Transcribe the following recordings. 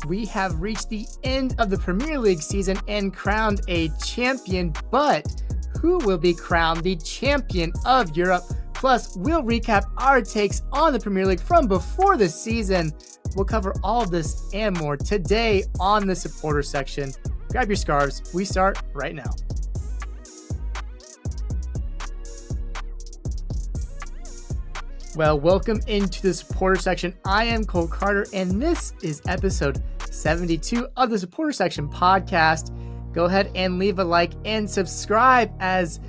we have reached the end of the Premier League season and crowned a champion, but who will be crowned the champion of Europe? Plus, we'll recap our takes on the Premier League from before the season. We'll cover all of this and more today on the supporter section. Grab your scarves. We start right now. Well, welcome into the supporter section. I am Cole Carter, and this is episode 72 of the Supporter Section podcast. Go ahead and leave a like and subscribe as,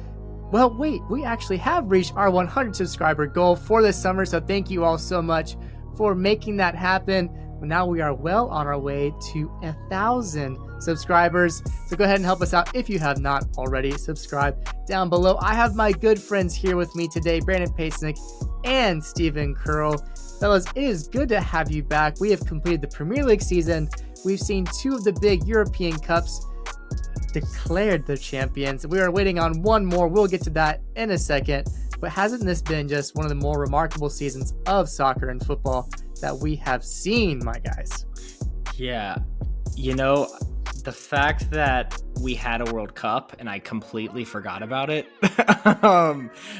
well, wait, we actually have reached our 100 subscriber goal for this summer, so thank you all so much for making that happen. Now we are well on our way to 1,000 subscribers, so go ahead and help us out if you have not already. Subscribe down below. I have my good friends here with me today, Brandon Pasnick and Stephen Curl. Fellas, it is good to have you back. We have completed the Premier League season. We've seen two of the big European Cups declared the champions. We are waiting on one more. We'll get to that in a second. But hasn't this been just one of the more remarkable seasons of soccer and football that we have seen, my guys? Yeah. You know, the fact that we had a World Cup and I completely forgot about it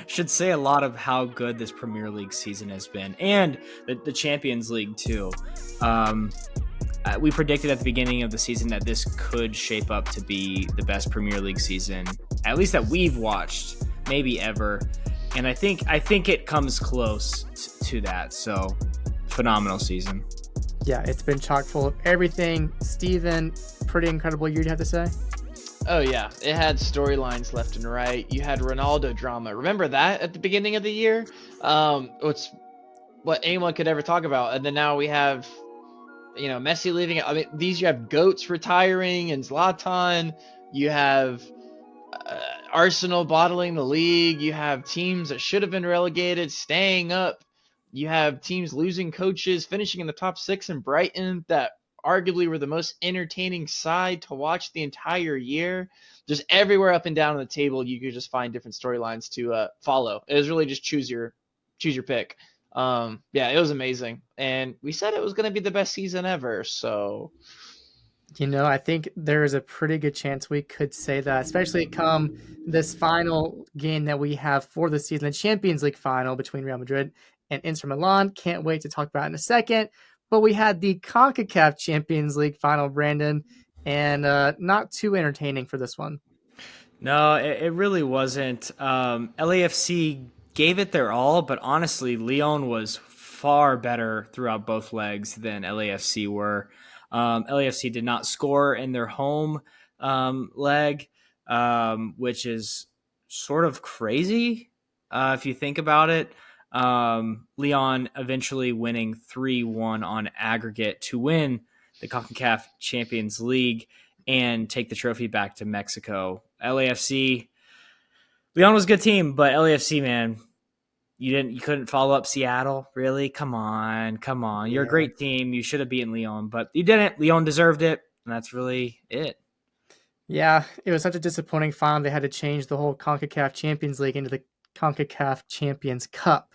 should say a lot of how good this Premier League season has been, and the Champions League too. We predicted at the beginning of the season that this could shape up to be the best Premier League season, at least that we've watched, maybe ever. And I think it comes close to that. So, phenomenal season. Yeah, it's been chock full of everything. Steven, pretty incredible year, you have to say? Oh, yeah. It had storylines left and right. You had Ronaldo drama. Remember that at the beginning of the year? It's what anyone could ever talk about. And then now we have, Messi leaving. I mean, you have GOATs retiring and Zlatan. You have Arsenal bottling the league. You have teams that should have been relegated staying up. You have teams losing coaches, finishing in the top 6 in Brighton that arguably were the most entertaining side to watch the entire year. Just everywhere up and down on the table, you could just find different storylines to follow. It was really just choose your pick. Yeah, it was amazing. And we said it was going to be the best season ever, so... I think there is a pretty good chance we could say that, especially come this final game that we have for the season, the Champions League final between Real Madrid and Inter Milan. Can't wait to talk about it in a second. But we had the CONCACAF Champions League final, Brandon, and not too entertaining for this one. No, it really wasn't. LAFC gave it their all, but honestly, Lyon was far better throughout both legs than LAFC were. LAFC did not score in their home leg, which is sort of crazy if you think about it. Lyon eventually winning 3-1 on aggregate to win the CONCACAF Champions League and take the trophy back to Mexico. Lyon was a good team, but LAFC, man, you couldn't follow up Seattle, really? Come on. You're a great team. You should have beaten Lyon, but you didn't. Lyon deserved it, and that's really it. Yeah, it was such a disappointing final. They had to change the whole CONCACAF Champions League into the CONCACAF Champions Cup.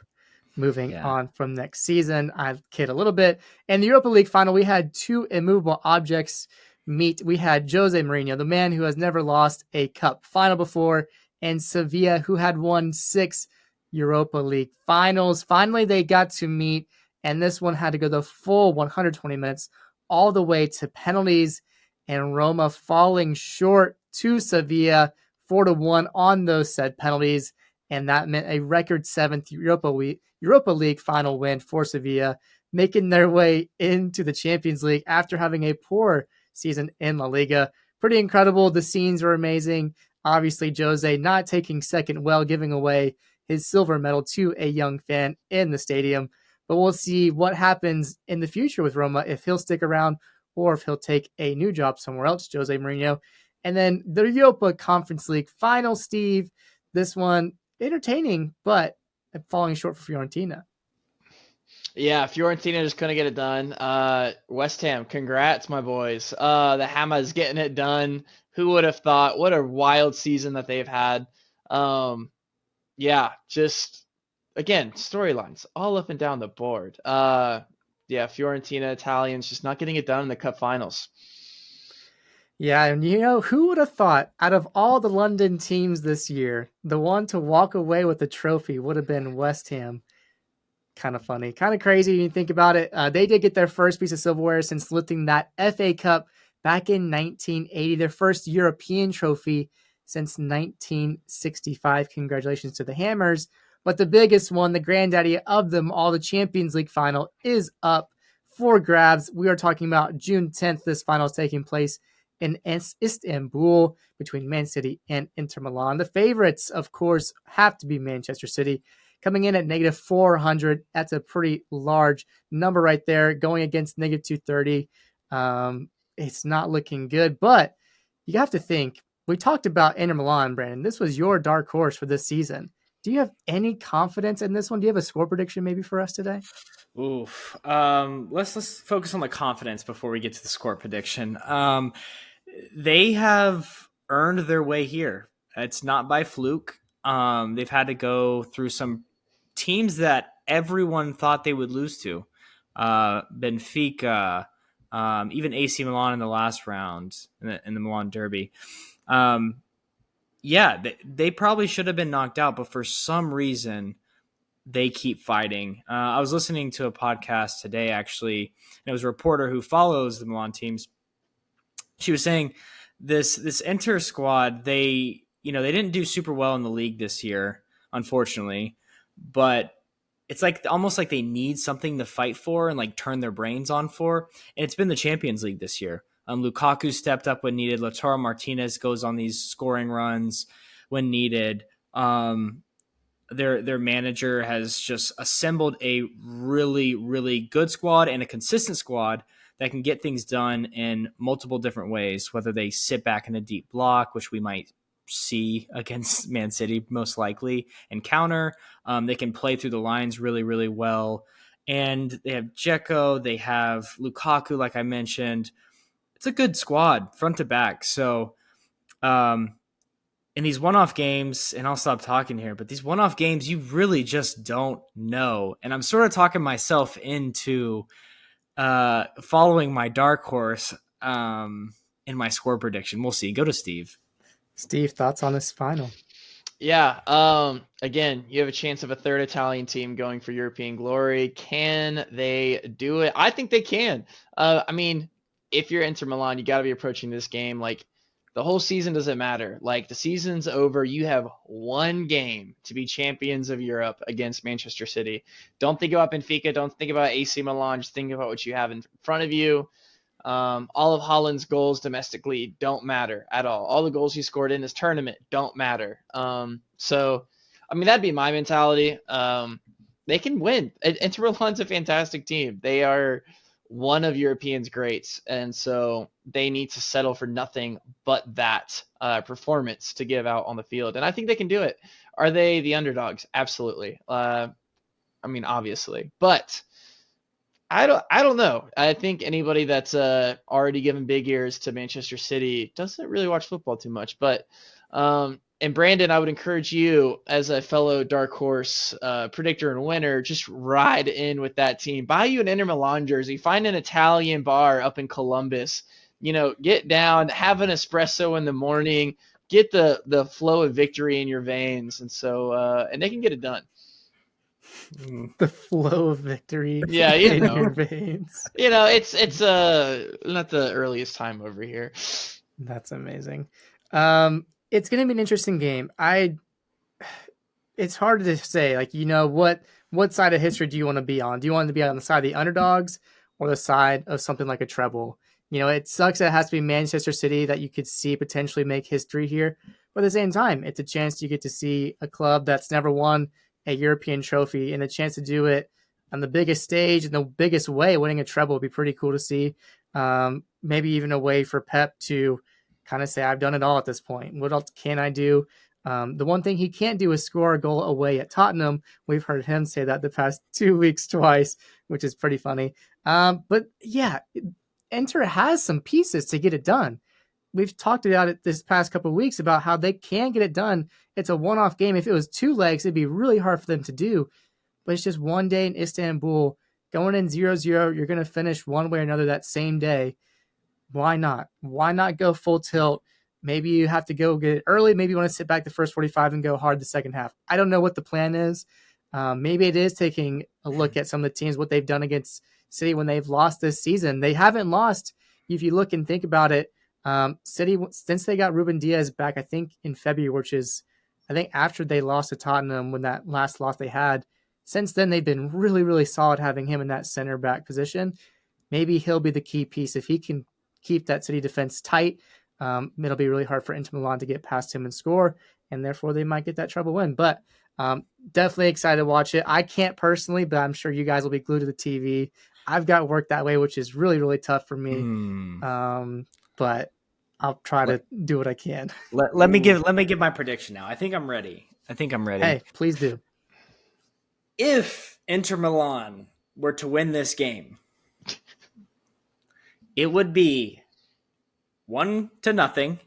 Moving on from next season, I kid a little bit. In the Europa League final, we had two immovable objects meet. We had Jose Mourinho, the man who has never lost a cup final before, and Sevilla, who had won 6 Europa League finals. Finally, they got to meet, and this one had to go the full 120 minutes all the way to penalties, and Roma falling short to Sevilla 4-1 on those said penalties. And that meant a record 7th Europa League final win for Sevilla, making their way into the Champions League after having a poor season in La Liga. Pretty incredible. The scenes were amazing. Obviously, Jose not taking second well, giving away his silver medal to a young fan in the stadium. But we'll see what happens in the future with Roma, if he'll stick around or if he'll take a new job somewhere else, Jose Mourinho. And then the Europa Conference League final, Steve. This one, entertaining, but falling short for Fiorentina. Yeah, Fiorentina just couldn't get it done. West Ham, congrats, my boys. The Hammers getting it done. Who would have thought? What a wild season that they've had. Yeah, just, again, storylines all up and down the board. Yeah, yeah, Fiorentina Italians just not getting it done in the cup finals. Yeah, and who would have thought out of all the London teams this year, the one to walk away with the trophy would have been West Ham. Kind of funny, kind of crazy when you think about it. They did get their first piece of silverware since lifting that FA Cup back in 1980, their first European trophy since 1965. Congratulations to the Hammers. But the biggest one, the granddaddy of them all, the Champions League final, is up for grabs. We are talking about June 10th. This final is taking place in Istanbul between Man City and Inter Milan. The favorites, of course, have to be Manchester City, coming in at negative 400. That's a pretty large number right there, going against negative 230. It's not looking good, but you have to think, we talked about Inter Milan, Brandon. This was your dark horse for this season. Do you have any confidence in this one? Do you have a score prediction maybe for us today? Oof. Let's focus on the confidence before we get to the score prediction. They have earned their way here. It's not by fluke. They've had to go through some teams that everyone thought they would lose to. Benfica, even AC Milan in the last round in the Milan Derby. They probably should have been knocked out, but for some reason they keep fighting. I was listening to a podcast today, actually, and it was a reporter who follows the Milan teams. She was saying this Inter squad, they didn't do super well in the league this year, unfortunately, but it's like almost like they need something to fight for and like turn their brains on for. And it's been the Champions League this year. Lukaku stepped up when needed. Lautaro Martinez goes on these scoring runs when needed. Their manager has just assembled a really, really good squad and a consistent squad that can get things done in multiple different ways, whether they sit back in a deep block, which we might see against Man City most likely, and counter. They can play through the lines really, really well. And they have Dzeko, they have Lukaku, like I mentioned. It's a good squad, front to back. So in these one-off games, and I'll stop talking here, but these one-off games, you really just don't know. And I'm sort of talking myself into following my dark horse in my score prediction. We'll see. Go to Steve. Steve, thoughts on this final? Yeah. Again, you have a chance of a third Italian team going for European glory. Can they do it? I think they can. I mean, if you're Inter Milan, you got to be approaching this game like the whole season doesn't matter. Like the season's over. You have one game to be champions of Europe against Manchester City. Don't think about Benfica. Don't think about AC Milan. Just think about what you have in front of you. All of Haaland's goals domestically don't matter at all. All the goals he scored in this tournament don't matter. So, I mean, that'd be my mentality. They can win. Inter Milan's a fantastic team. They are one of Europeans' greats, and so they need to settle for nothing but that performance to give out on the field. And I think they can do it. Are they the underdogs? Absolutely. I mean, obviously, but I don't know. I think anybody that's already given big ears to Manchester City doesn't really watch football too much. But and Brandon, I would encourage you as a fellow dark horse predictor and winner, just ride in with that team. Buy you an Inter Milan jersey. Find an Italian bar up in Columbus. Get down, have an espresso in the morning. Get the flow of victory in your veins, and so and they can get it done. The flow of victory Yeah, in your veins. It's not the earliest time over here. That's amazing. It's going to be an interesting game. It's hard to say, like, what side of history do you want to be on? Do you want to be on the side of the underdogs or the side of something like a treble? It sucks that it has to be Manchester City that you could see potentially make history here. But at the same time, it's a chance you get to see a club that's never won a European trophy and a chance to do it on the biggest stage in the biggest way. Winning a treble would be pretty cool to see. Maybe even a way for Pep to kind of say, I've done it all at this point. What else can I do? The one thing he can't do is score a goal away at Tottenham. We've heard him say that the past 2 weeks twice, which is pretty funny. But yeah, Inter has some pieces to get it done. We've talked about it this past couple of weeks about how they can get it done. It's a one-off game. If it was two legs, it'd be really hard for them to do. But it's just one day in Istanbul, going in 0-0, you're going to finish one way or another that same day. Why not? Why not go full tilt? Maybe you have to go get it early. Maybe you want to sit back the first 45 and go hard the second half. I don't know what the plan is. Maybe it is taking a look at some of the teams, what they've done against City when they've lost this season. They haven't lost. If you look and think about it, City, since they got Ruben Diaz back, I think in February, which is, I think after they lost to Tottenham when that last loss they had, since then they've been really, really solid having him in that center back position. Maybe he'll be the key piece. If he can keep that City defense tight, it'll be really hard for Inter Milan to get past him and score, and therefore they might get that treble win. But definitely excited to watch it. I can't personally, but I'm sure you guys will be glued to the TV. I've got work that way, which is really, really tough for me. But I'll try to do what I can. Let me give my prediction now. I think I'm ready. Hey, please do. If Inter Milan were to win this game, it would be 1-0.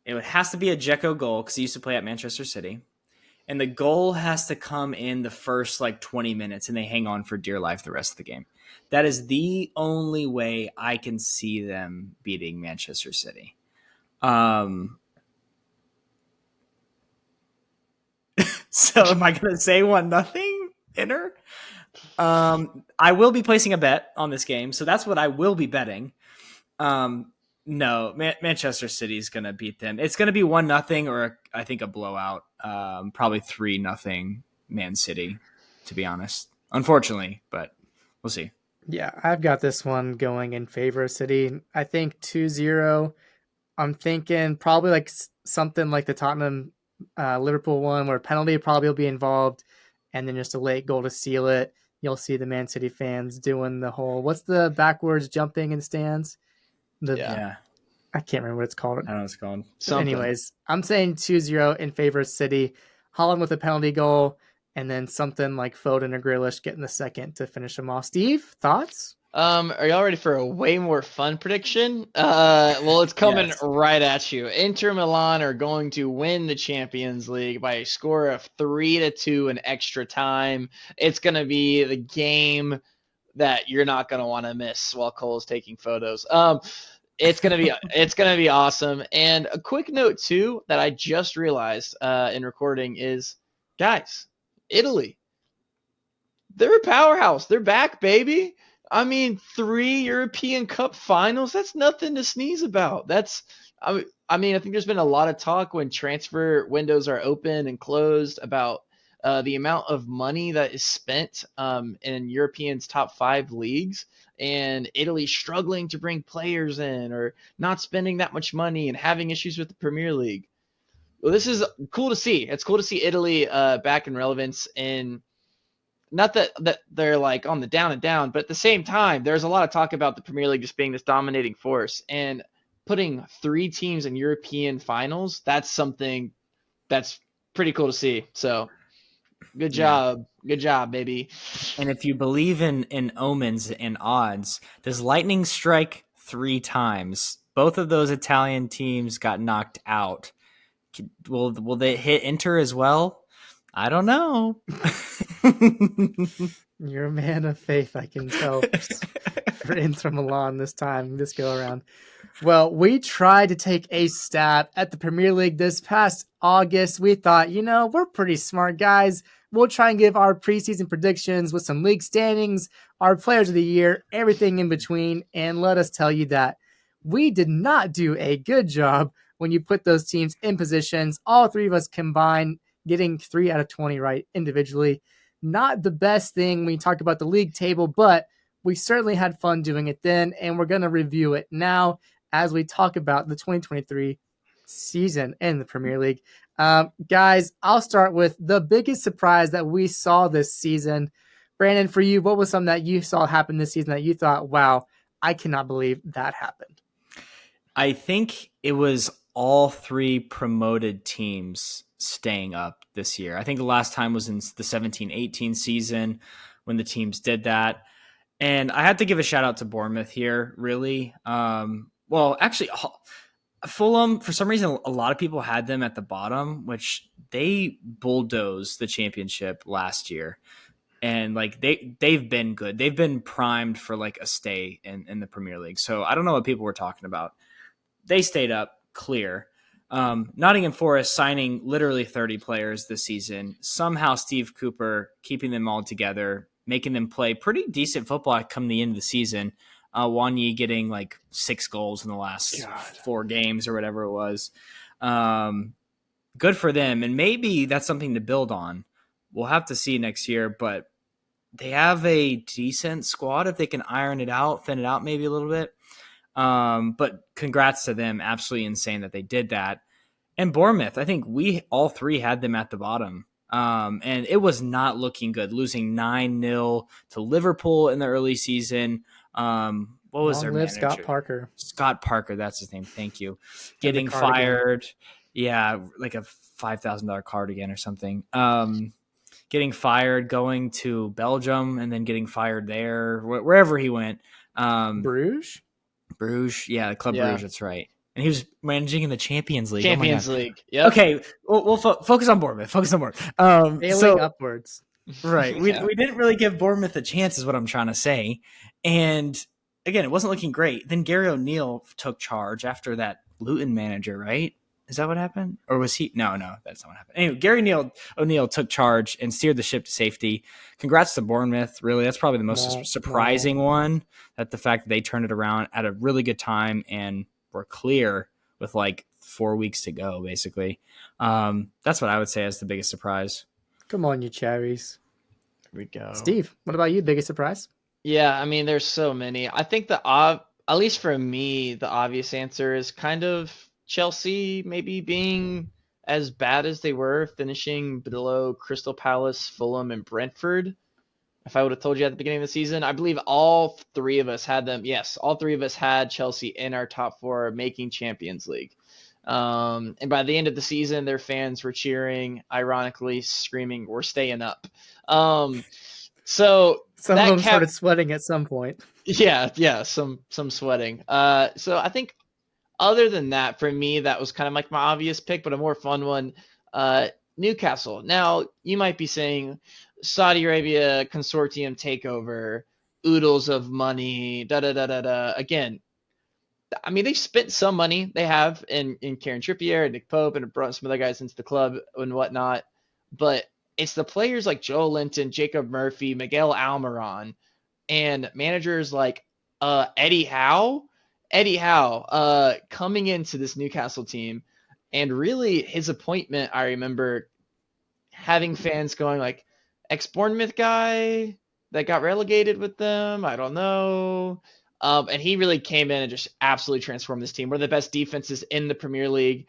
It has to be a Dzeko goal because he used to play at Manchester City. And the goal has to come in the first 20 minutes, and they hang on for dear life the rest of the game. That is the only way I can see them beating Manchester City. So am I going to say 1-0 Inter? I will be placing a bet on this game, so that's what I will be betting. No, Manchester City is going to beat them. It's going to be 1-0 or I think a blowout. Probably 3-0 Man City, to be honest. Unfortunately, but we'll see. Yeah, I've got this one going in favor of City. I think 2-0. I'm thinking probably something like the Tottenham Liverpool one where penalty probably will be involved and then just a late goal to seal it. You'll see the Man City fans doing the whole, what's the backwards jumping in stands? Yeah. I can't remember what it's called. I don't know what it's called. Anyways, I'm saying 2-0 in favor of City. Haaland with a penalty goal, and then something like Foden or Grealish getting the second to finish them off. Steve, thoughts? Are y'all ready for a way more fun prediction? Well, it's coming right at you. Inter Milan are going to win the Champions League by a score of 3-2 in extra time. It's going to be the game that you're not going to want to miss while Cole's taking photos. It's gonna be awesome. And a quick note too that I just realized in recording is, guys, Italy, they're a powerhouse. They're back, baby. I mean, 3 European Cup finals. That's nothing to sneeze about. I think there's been a lot of talk when transfer windows are open and closed about the amount of money that is spent in Europeans' top 5 leagues, and Italy struggling to bring players in or not spending that much money and having issues with the Premier League. Well, this is cool to see. It's cool to see Italy back in relevance, and not that they're on the down and down, but at the same time, there's a lot of talk about the Premier League just being this dominating force, and putting 3 teams in European finals, that's something that's pretty cool to see. So good job. Good job, baby. And if you believe in omens and odds, does lightning strike 3 times? Both of those Italian teams got knocked out. Will they hit Inter as well? I don't know. You're a man of faith, I can tell, for Inter Milan this go around. Well, we tried to take a stab at the Premier League this past August. We thought, we're pretty smart guys. We'll try and give our preseason predictions with some league standings, our players of the year, everything in between. And let us tell you that we did not do a good job when you put those teams in positions. All 3 of us combined, getting 3 out of 20 right individually. Not the best thing when you talk about the league table, but we certainly had fun doing it then, and we're going to review it now as we talk about the 2023 season in the Premier League. Guys, I'll start with the biggest surprise that we saw this season. Brandon, for you, what was something that you saw happen this season that you thought, wow, I cannot believe that happened? I think it was all 3 promoted teams staying up this year. I think the last time was in the 17-18 season when the teams did that. And I had to give a shout out to Bournemouth here, really. Well, actually, Fulham, for some reason, a lot of people had them at the bottom, which they bulldozed the championship last year. and like they've been good. They've been primed for like a stay in the Premier League. So I don't know what people were talking about. They stayed up clear. Nottingham Forest signing literally 30 players this season. Somehow Steve Cooper keeping them all together, making them play pretty decent football come the end of the season. Wanyi getting like 6 goals in the last 4 games or whatever it was. Good for them. And maybe that's something to build on. We'll have to see next year, but they have a decent squad if they can iron it out, thin it out maybe a little bit. But congrats to them. Absolutely insane that they did that. And Bournemouth, I think we all three had them at the bottom. And it was not looking good, losing 9-0 to Liverpool in the early season. What was their manager? Scott Parker. Scott Parker, that's his name. Thank you. Getting fired. Yeah, like a $5,000 cardigan or something. Getting fired, going to Belgium, and then getting fired there, wherever he went. Bruges? Bruges, yeah, Club Bruges, that's right. And he was managing in the Champions League. Champions League, yeah. Okay, we'll focus on Bournemouth. Failing upwards. Right. We didn't really give Bournemouth a chance is what I'm trying to say. And again, it wasn't looking great. Then Gary O'Neill took charge after that Luton manager, right? Is that what happened? Or was he? No, that's not what happened. Anyway, Gary O'Neill took charge and steered the ship to safety. Congrats to Bournemouth. Really, that's probably the most surprising one, that the fact that they turned it around at a really good time and were clear with like 4 weeks to go, basically. That's what I would say as the biggest surprise. Come on, you cherries. Here we go. Steve, what about you? Biggest surprise? Yeah, I mean, there's so many. I think at least for me, the obvious answer is kind of Chelsea maybe being as bad as they were, finishing below Crystal Palace, Fulham, and Brentford. If I would have told you at the beginning of the season, I believe all 3 of us had them. Yes, all 3 of us had Chelsea in our top 4, making Champions League. And by the end of the season, their fans were cheering, ironically screaming, "We're staying up." So some of them started sweating at some point. Yeah, some sweating. So I think other than that, for me, that was kind of like my obvious pick, but a more fun one. Newcastle. Now, you might be saying Saudi Arabia consortium takeover, oodles of money, da-da-da-da-da. Again, I mean, they spent some money. They have in Kieran Trippier and Nick Pope, and brought some other guys into the club and whatnot. But it's the players like Joe Linton, Jacob Murphy, Miguel Almiron, and managers like Eddie Howe coming into this Newcastle team. And really, his appointment, I remember having fans going like, ex-Bournemouth guy that got relegated with them, I don't know. And he really came in and just absolutely transformed this team. One of the best defenses in the Premier League,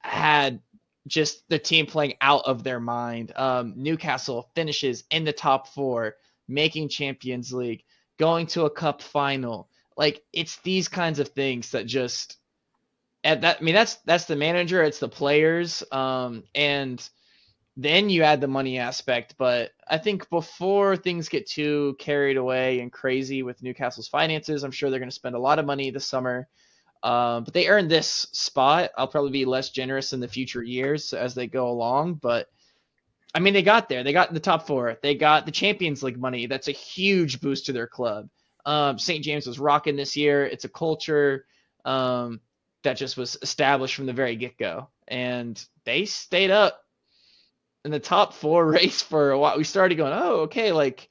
had just the team playing out of their mind. Newcastle finishes in the top 4, making Champions League, going to a cup final. Like, it's these kinds of things that just that's the manager, it's the players, and then you add the money aspect. But I think before things get too carried away and crazy with Newcastle's finances, I'm sure they're going to spend a lot of money this summer. But they earned this spot. I'll probably be less generous in the future years as they go along. But I mean, they got there. They got in the top 4. They got the Champions League money. That's a huge boost to their club. St. James was rocking this year. It's a culture that just was established from the very get-go. And they stayed up in the top 4 race for a while. We started going, oh, okay, like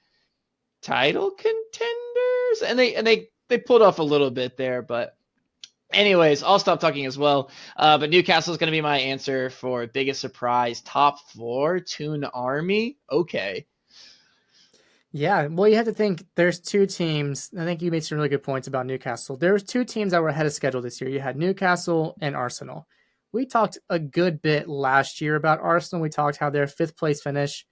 title contenders. And they pulled off a little bit there, but anyways, I'll stop talking as well. But Newcastle is going to be my answer for biggest surprise. Top 4, Toon Army. Okay. Yeah, well, you have to think there's 2 teams. I think you made some really good points about Newcastle. There was 2 teams that were ahead of schedule this year. You had Newcastle and Arsenal. We talked a good bit last year about Arsenal. We talked how their 5th place finish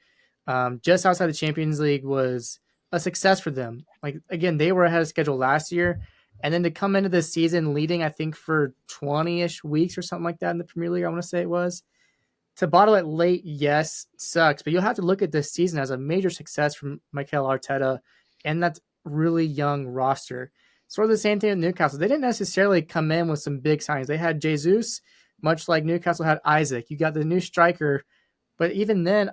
just outside the Champions League was a success for them. Like, again, they were ahead of schedule last year. And then to come into this season leading, I think, for 20-ish weeks or something like that in the Premier League, I want to say it was. To bottle it late, yes, sucks. But you'll have to look at this season as a major success from Mikel Arteta and that really young roster. Sort of the same thing with Newcastle. They didn't necessarily come in with some big signings. They had Jesus, much like Newcastle had Isaac. You got the new striker But even then,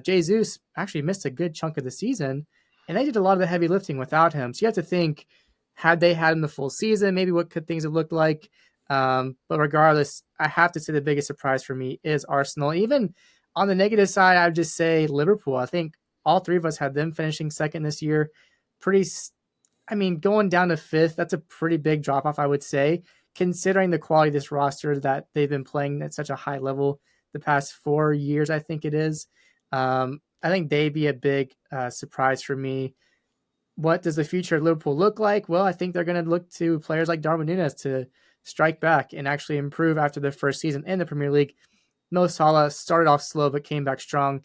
Jesus actually missed a good chunk of the season, and they did a lot of the heavy lifting without him. So you have to think, had they had him the full season, maybe what could things have looked like? But regardless, I have to say the biggest surprise for me is Arsenal. Even on the negative side, I would just say Liverpool. I think all three of us had them finishing second this year. Pretty, I mean, going down to fifth, that's a pretty big drop off, I would say, considering the quality of this roster that they've been playing at such a high level the past 4 years, I think it is. I think they'd be a big surprise for me. What does the future of Liverpool look like? Well, I think they're going to look to players like Darwin Núñez to strike back and actually improve after their first season in the Premier League. Mo Salah started off slow but came back strong.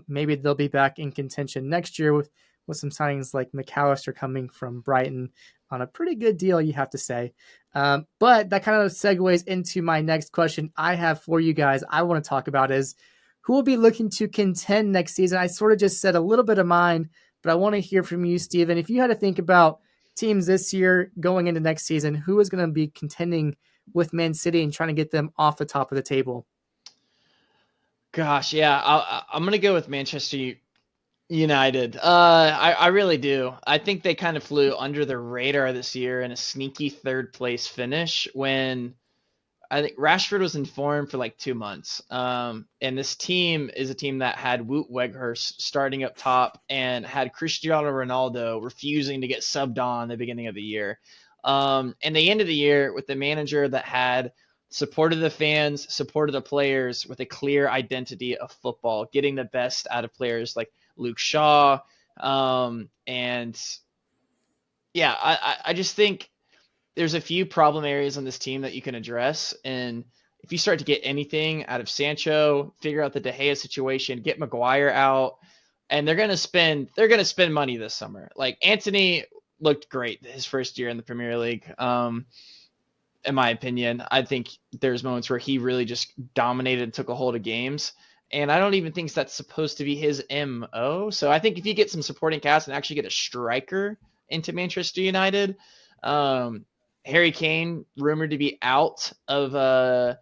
Maybe they'll be back in contention next year with some signings like McAllister coming from Brighton on a pretty good deal, you have to say. But that kind of segues into my next question I have for you guys. I want to talk about is who will be looking to contend next season. I sort of just said a little bit of mine, but I want to hear from you, Steven. If you had to think about teams this year going into next season, who is going to be contending with Man City and trying to get them off the top of the table? Gosh, yeah, I'm gonna go with Manchester United. I really do. I think they kind of flew under the radar this year in a sneaky third place finish when I think Rashford was in form for like 2 months. And this team is a team that had Wout Weghorst starting up top and had Cristiano Ronaldo refusing to get subbed on the beginning of the year. And they ended the year with the manager that had supported the fans, supported the players with a clear identity of football, getting the best out of players like Luke Shaw. And yeah, I just think there's a few problem areas on this team that you can address. And if you start to get anything out of Sancho, figure out the De Gea situation, get Maguire out, and they're gonna spend money this summer. Like Anthony looked great his first year in the Premier League. In my opinion, I think there's moments where he really just dominated and took a hold of games. And I don't even think that's supposed to be his MO. So I think if you get some supporting cast and actually get a striker into Manchester United, um, Harry Kane rumored to be out of a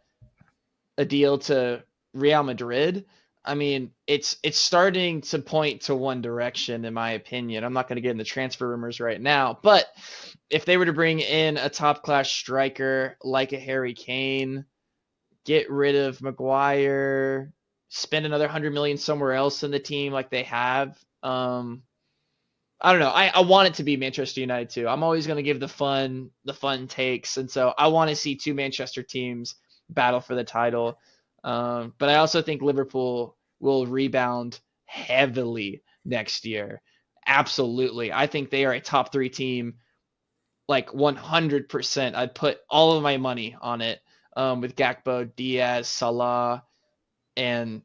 deal to Real Madrid. I mean, it's starting to point to one direction, in my opinion. I'm not going to get into transfer rumors right now, but if they were to bring in a top class striker like a Harry Kane, get rid of Maguire, spend another 100 million somewhere else in the team like they have, I don't know. I want it to be Manchester United too. I'm always going to give the fun takes, and so I want to see two Manchester teams battle for the title. But I also think Liverpool will rebound heavily next year. Absolutely, I think they are a top three team, like 100%. I'd put all of my money on it. With Gakpo, Diaz, Salah, and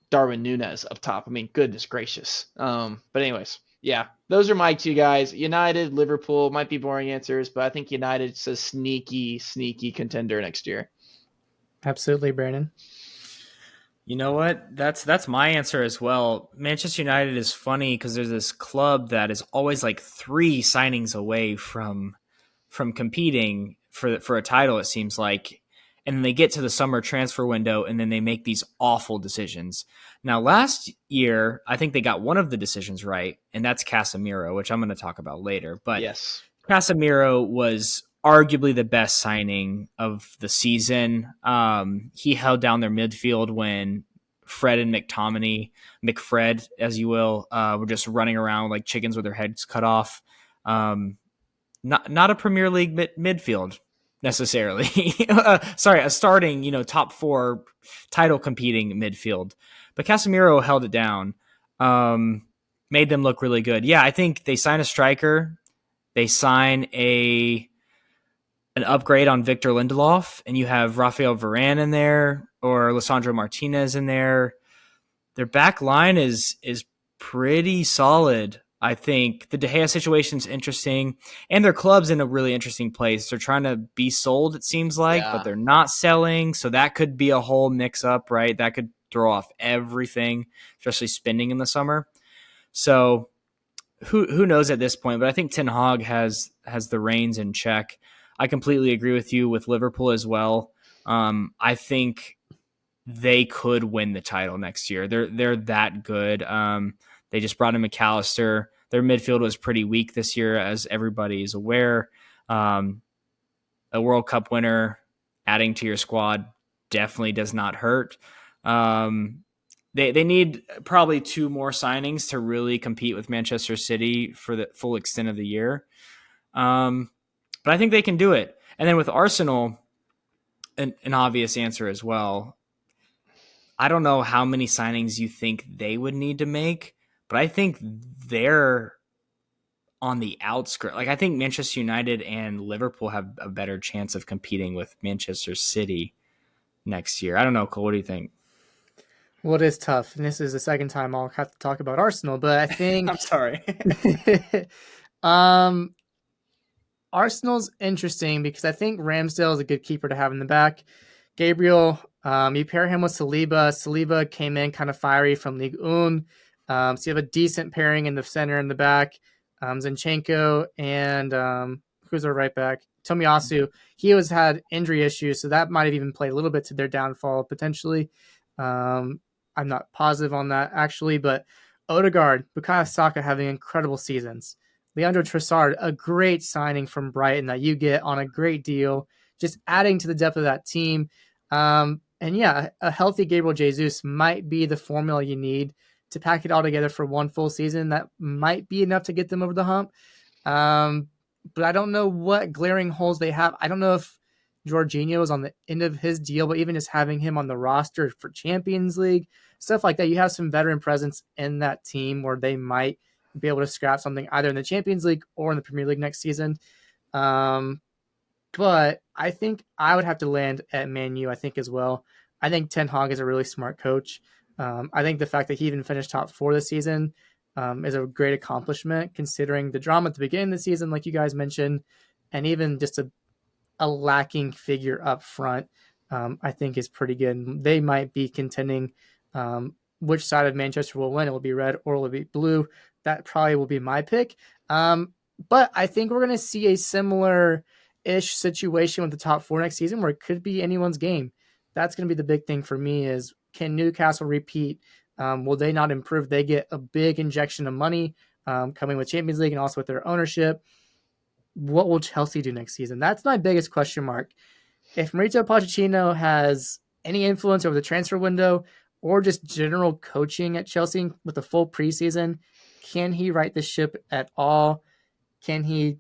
Darwin Núñez up top. I mean, goodness gracious. But anyways, yeah, those are my two guys. United, Liverpool might be boring answers, but I think United's a sneaky, sneaky contender next year. Absolutely, Brandon. You know what? That's my answer as well. Manchester United is funny because there's this club that is always like 3 signings away from competing for a title. It seems like, and then they get to the summer transfer window and then they make these awful decisions. Now, last year, I think they got one of the decisions right, and that's Casemiro, which I'm going to talk about later. But yes, Casemiro was arguably the best signing of the season. He held down their midfield when Fred and McFred, as you will, were just running around like chickens with their heads cut off. Not a Premier League midfield necessarily. Sorry, a starting, top 4 title competing midfield. But Casemiro held it down, made them look really good. Yeah, I think they sign a striker. They sign an upgrade on Victor Lindelof, and you have Rafael Varane in there or Lisandro Martinez in there. Their back line is pretty solid. I think the De Gea situation is interesting, and their club's in a really interesting place. They're trying to be sold, it seems like, yeah. but they're not selling, so that could be a whole mix-up, right? That could throw off everything, especially spending in the summer. So who knows at this point, but I think Ten Hag has the reins in check. I completely agree with you with Liverpool as well. I think they could win the title next year. They're that good. They just brought in McAllister. Their midfield was pretty weak this year, as everybody is aware. Um, a World Cup winner adding to your squad definitely does not hurt. They need probably two more signings to really compete with Manchester City for the full extent of the year. But I think they can do it. And then with Arsenal, an obvious answer as well. I don't know how many signings you think they would need to make, but I think they're on the outskirts. Like I think Manchester United and Liverpool have a better chance of competing with Manchester City next year. I don't know, Cole. What do you think? Well, it is tough, and this is the second time I'll have to talk about Arsenal, but I think I'm sorry. um, Arsenal's interesting because I think Ramsdale is a good keeper to have in the back. Gabriel, you pair him with Saliba. Saliba came in kind of fiery from Ligue 1. So you have a decent pairing in the center and the back. Zinchenko and who's our right back? Tomiyasu. He has had injury issues, so that might have even played a little bit to their downfall potentially. I'm not positive on that actually, but Odegaard, Bukayo Saka having incredible seasons. Leandro Trossard, a great signing from Brighton that you get on a great deal, just adding to the depth of that team. And yeah, a healthy Gabriel Jesus might be the formula you need to pack it all together for one full season. That might be enough to get them over the hump. But I don't know what glaring holes they have. I don't know if Jorginho is on the end of his deal, but even just having him on the roster for Champions League, stuff like that, you have some veteran presence in that team where they might be able to scrap something either in the Champions League or in the Premier League next season. But I think I would have to land at Man U, I think, as well. I think Ten Hag is a really smart coach. I think the fact that he even finished top 4 this season is a great accomplishment considering the drama at the beginning of the season, like you guys mentioned, and even just a lacking figure up front, I think is pretty good. They might be contending which side of Manchester will win. It will be red or it will be blue. That probably will be my pick. But I think we're going to see a similar-ish situation with the top 4 next season where it could be anyone's game. That's going to be the big thing for me is can Newcastle repeat? Will they not improve? They get a big injection of money coming with Champions League and also with their ownership. What will Chelsea do next season? That's my biggest question mark. If Mauricio Pochettino has any influence over the transfer window or just general coaching at Chelsea with a full preseason, can he right the ship at all? Can he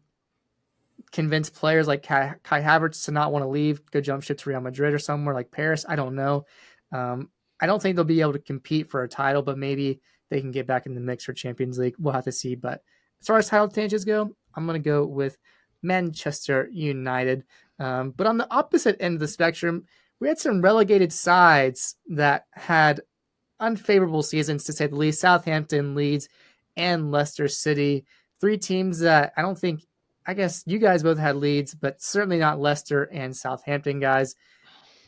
convince players like Kai Havertz to not want to leave, go jump ship to Real Madrid or somewhere like Paris? I don't know. I don't think they'll be able to compete for a title, but maybe they can get back in the mix for Champions League. We'll have to see. But as far as title tangents go, I'm going to go with Manchester United. But on the opposite end of the spectrum, we had some relegated sides that had unfavorable seasons, to say the least. Southampton, Leeds, and Leicester City. 3 teams that I don't think, I guess you guys both had Leeds, but certainly not Leicester and Southampton, guys.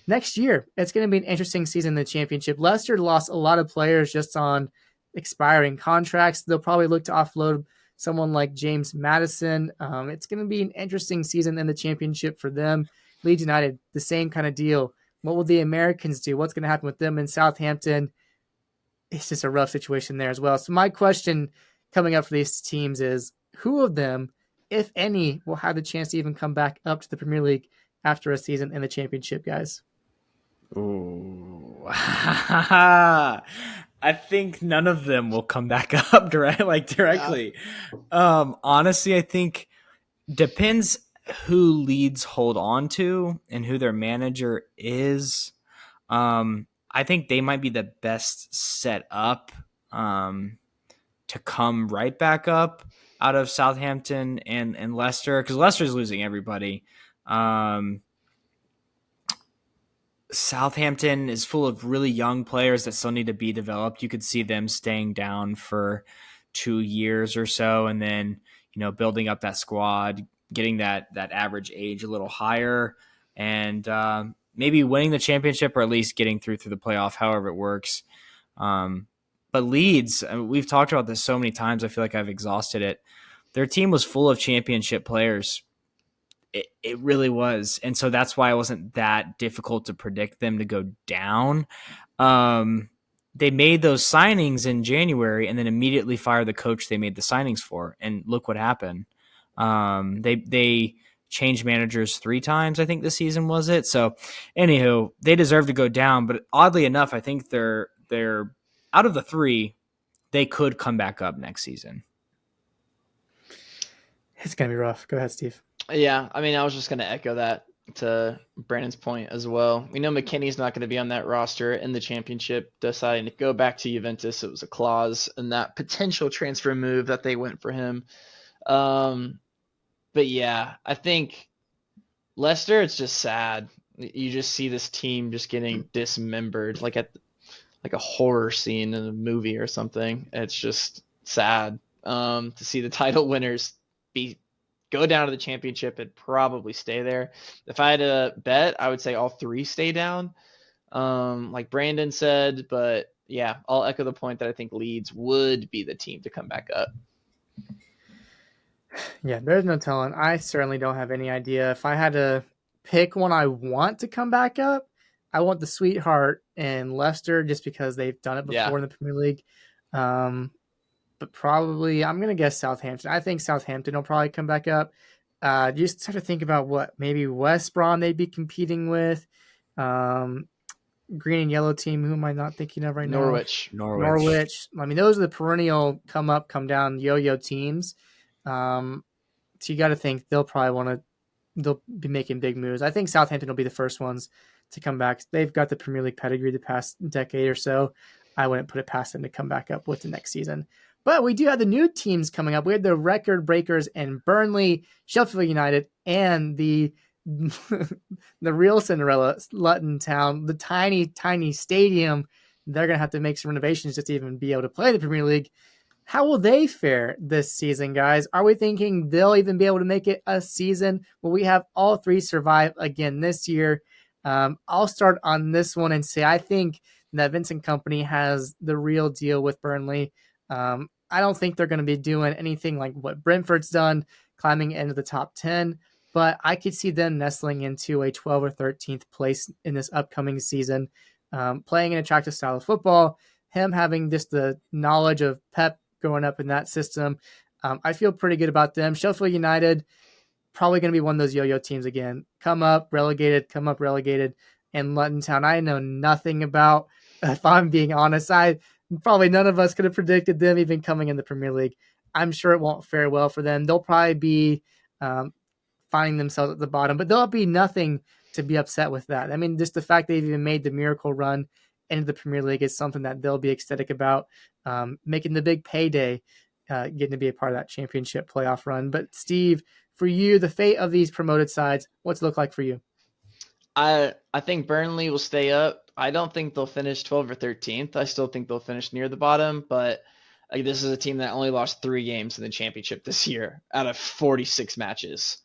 Next year, it's going to be an interesting season in the championship. Leicester lost a lot of players just on expiring contracts. They'll probably look to offload someone like James Madison. It's going to be an interesting season in the championship for them. Leeds United, the same kind of deal. What will the Americans do? What's going to happen with them in Southampton? It's just a rough situation there as well. So my question coming up for these teams is who of them, if any, will have the chance to even come back up to the Premier League after a season in the championship, guys? Ooh. I think none of them will come back up directly. Honestly, I think depends who Leeds hold on to and who their manager is. I think they might be the best set up to come right back up out of Southampton and Leicester, because Leicester's losing everybody. Southampton is full of really young players that still need to be developed. You could see them staying down for 2 years or so, and then building up that squad, getting that average age a little higher, and maybe winning the championship or at least getting through the playoff, however it works. But Leeds, we've talked about this so many times, I feel like I've exhausted it. Their team was full of championship players It really was. And so that's why it wasn't that difficult to predict them to go down. They made those signings in January and then immediately fired the coach they made the signings for. And look what happened. They changed managers 3 times, I think this season was it. So anywho, they deserve to go down. But oddly enough, I think they're out of the 3, they could come back up next season. It's going to be rough. Go ahead, Steve. Yeah, I mean, I was just going to echo that to Brandon's point as well. We know McKinney's not going to be on that roster in the championship, deciding to go back to Juventus. It was a clause in that potential transfer move that they went for him. But yeah, I think Leicester, it's just sad. You just see this team just getting dismembered, like a horror scene in a movie or something. It's just sad to see the title winners go down to the championship and probably stay there. If I had to bet, I would say all 3 stay down, like Brandon said. But yeah, I'll echo the point that I think Leeds would be the team to come back up. Yeah, there's no telling. I certainly don't have any idea. If I had to pick one I want to come back up, I want the Sweetheart and Leicester just because they've done it before in the Premier League. But probably I'm going to guess Southampton. I think Southampton will probably come back up. Just have to think about what maybe West Brom they'd be competing with. Green and yellow team. Who am I not thinking of right now? Norwich. I mean, those are the perennial come up, come down yo-yo teams. So you got to think they'll be making big moves. I think Southampton will be the first ones to come back. They've got the Premier League pedigree the past decade or so. I wouldn't put it past them to come back up with the next season. But we do have the new teams coming up. We had the record breakers in Burnley, Sheffield United, and the real Cinderella, Luton Town, the tiny, tiny stadium. They're going to have to make some renovations just to even be able to play the Premier League. How will they fare this season, guys? Are we thinking they'll even be able to make it a season? Will we have all 3 survive again this year? I'll start on this one and say I think that Vincent Kompany has the real deal with Burnley. I don't think they're going to be doing anything like what Brentford's done, climbing into the top 10, but I could see them nestling into a 12th or 13th place in this upcoming season, playing an attractive style of football, him having just the knowledge of Pep growing up in that system. I feel pretty good about them. Sheffield United, probably going to be one of those yo-yo teams again. Come up, relegated. And Luton Town, I know nothing about, if I'm being honest. Probably none of us could have predicted them even coming in the Premier League. I'm sure it won't fare well for them. They'll probably be finding themselves at the bottom, but there'll be nothing to be upset with that. I mean, just the fact they've even made the miracle run into the Premier League is something that they'll be ecstatic about, making the big payday, getting to be a part of that championship playoff run. But Steve, for you, the fate of these promoted sides, what's it look like for you? I think Burnley will stay up. I don't think they'll finish 12th or 13th. I still think they'll finish near the bottom, but this is a team that only lost 3 games in the championship this year out of 46 matches.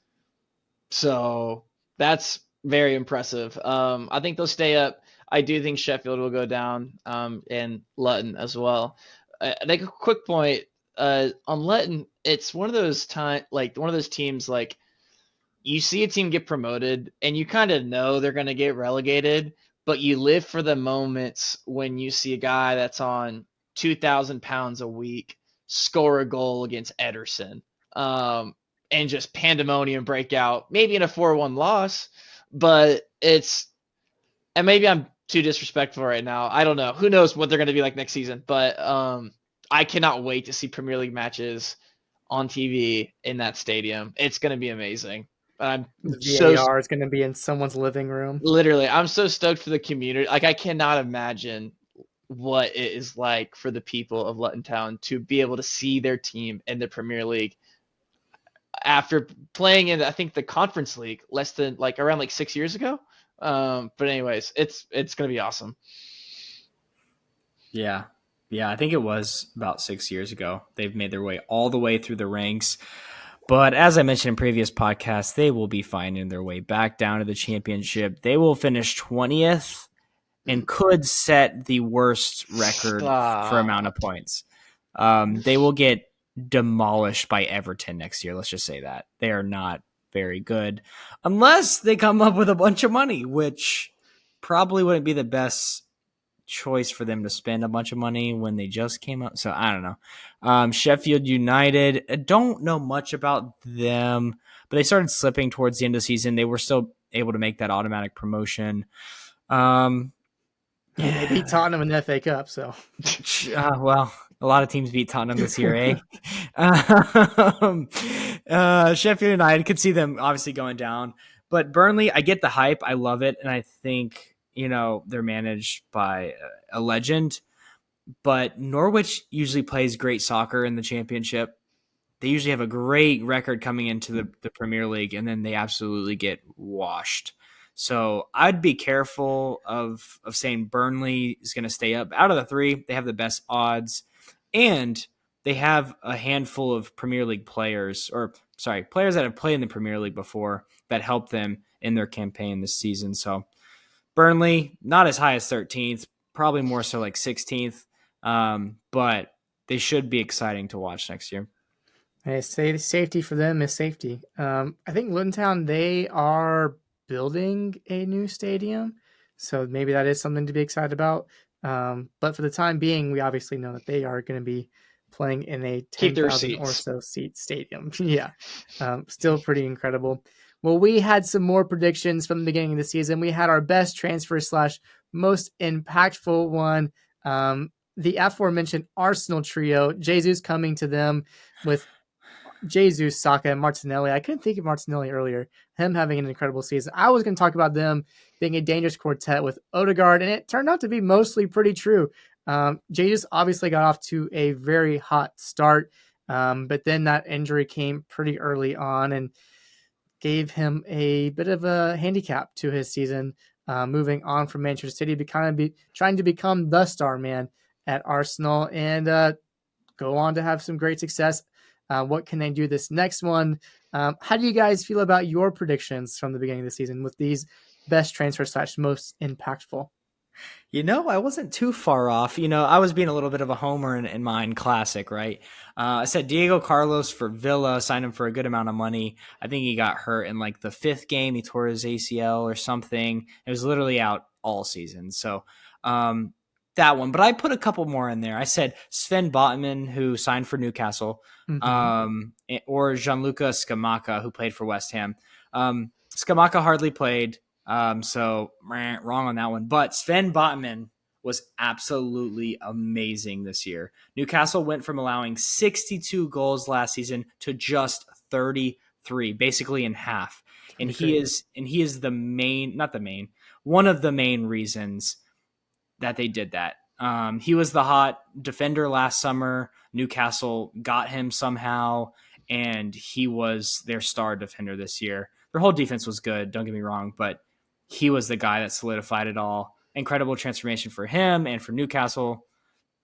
So that's very impressive. I think they'll stay up. I do think Sheffield will go down, and Luton as well. I think a quick point on Luton. It's one of those teams like you see a team get promoted and you kind of know they're going to get relegated, but you live for the moments when you see a guy that's on 2,000 pounds a week score a goal against Ederson, and just pandemonium break out, maybe in a 4-1 loss, but and maybe I'm too disrespectful right now. I don't know. Who knows what they're going to be like next season, but I cannot wait to see Premier League matches on TV in that stadium. It's going to be amazing. The VAR is going to be in someone's living room. Literally, I'm so stoked for the community. Like, I cannot imagine what it is like for the people of Luton Town to be able to see their team in the Premier League after playing in, I think, the Conference League around 6 years ago. But anyways, it's going to be awesome. Yeah. I think it was about 6 years ago. They've made their way all the way through the ranks. But as I mentioned in previous podcasts, they will be finding their way back down to the championship. They will finish 20th and could set the worst record for amount of points. They will get demolished by Everton next year. Let's just say that. They are not very good, unless they come up with a bunch of money, which probably wouldn't be the best choice for them to spend a bunch of money when they just came up. So I don't know. Sheffield United, I don't know much about them, but they started slipping towards the end of the season. They were still able to make that automatic promotion. They beat Tottenham in the FA Cup, so Well, a lot of teams beat Tottenham this year, eh? Sheffield United could see them obviously going down, but Burnley, I get the hype, I love it, and I think they're managed by a legend. But Norwich usually plays great soccer in the Championship. They usually have a great record coming into the Premier League, and then they absolutely get washed. So I'd be careful of saying Burnley is going to stay up. Out of the three, they have the best odds, and they have a handful of Premier League players, players that have played in the Premier League before that help them in their campaign this season. So Burnley, not as high as 13th, probably more so like 16th, but they should be exciting to watch next year. hey, safety for them is safety. I think Luton Town, they are building a new stadium, so maybe that is something to be excited about. But for the time being, we obviously know that they are going to be playing in a Keep their 10,000 or seats. so seat stadium. Yeah, still pretty incredible. Well, we had some more predictions from the beginning of the season. We had our best transfer / most impactful one. The aforementioned Arsenal trio, Jesus coming to them with Jesus, Saka, and Martinelli. I couldn't think of Martinelli earlier. Him having an incredible season. I was going to talk about them being a dangerous quartet with Odegaard, and it turned out to be mostly pretty true. Jesus obviously got off to a very hot start, but then that injury came pretty early on and gave him a bit of a handicap to his season, moving on from Manchester City, trying to become the star man at Arsenal and go on to have some great success. What can they do this next one? How do you guys feel about your predictions from the beginning of the season with these best transfer / most impactful? I wasn't too far off. I was being a little bit of a homer in mine classic, right? I said Diego Carlos for Villa, signed him for a good amount of money. I think he got hurt in like the 5th game. He tore his ACL or something. It was literally out all season. So that one. But I put a couple more in there. I said Sven Botman, who signed for Newcastle, or Gianluca Scamacca, who played for West Ham. Scamacca hardly played. So wrong on that one. But Sven Botman was absolutely amazing this year. Newcastle went from allowing 62 goals last season to just 33, basically in half. And he is one of the main reasons that they did that. He was the hot defender last summer. Newcastle got him somehow, and he was their star defender this year. Their whole defense was good, don't get me wrong, but he was the guy that solidified it all. Incredible transformation for him and for Newcastle.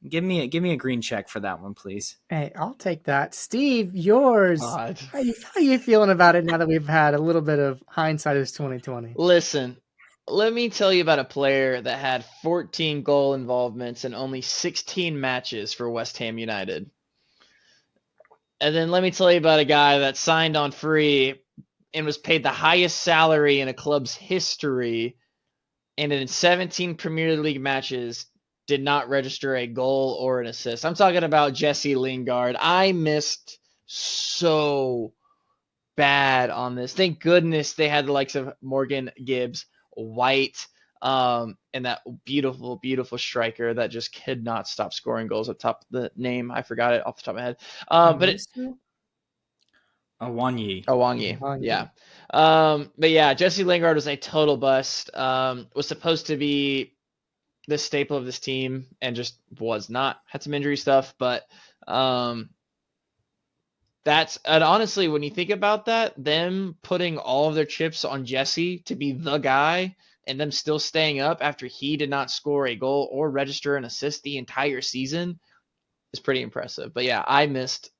Give me a green check for that one, please. Hey, I'll take that. Steve, yours. God. How you feeling about it now that we've had a little bit of hindsight as 2020? Listen, let me tell you about a player that had 14 goal involvements in only 16 matches for West Ham United. And then let me tell you about a guy that signed on free and was paid the highest salary in a club's history, and in 17 Premier League matches did not register a goal or an assist. I'm talking about Jesse Lingard. I missed so bad on this. Thank goodness they had the likes of Morgan Gibbs, White, and that beautiful, beautiful striker that just could not stop scoring goals. Up top, the name I forgot it off the top of my head. Awanyi. Yeah. But yeah, Jesse Lingard was a total bust. Was supposed to be the staple of this team and just was not. Had some injury stuff, but and honestly, when you think about that, them putting all of their chips on Jesse to be the guy and them still staying up after he did not score a goal or register an assist the entire season is pretty impressive. But yeah, I missed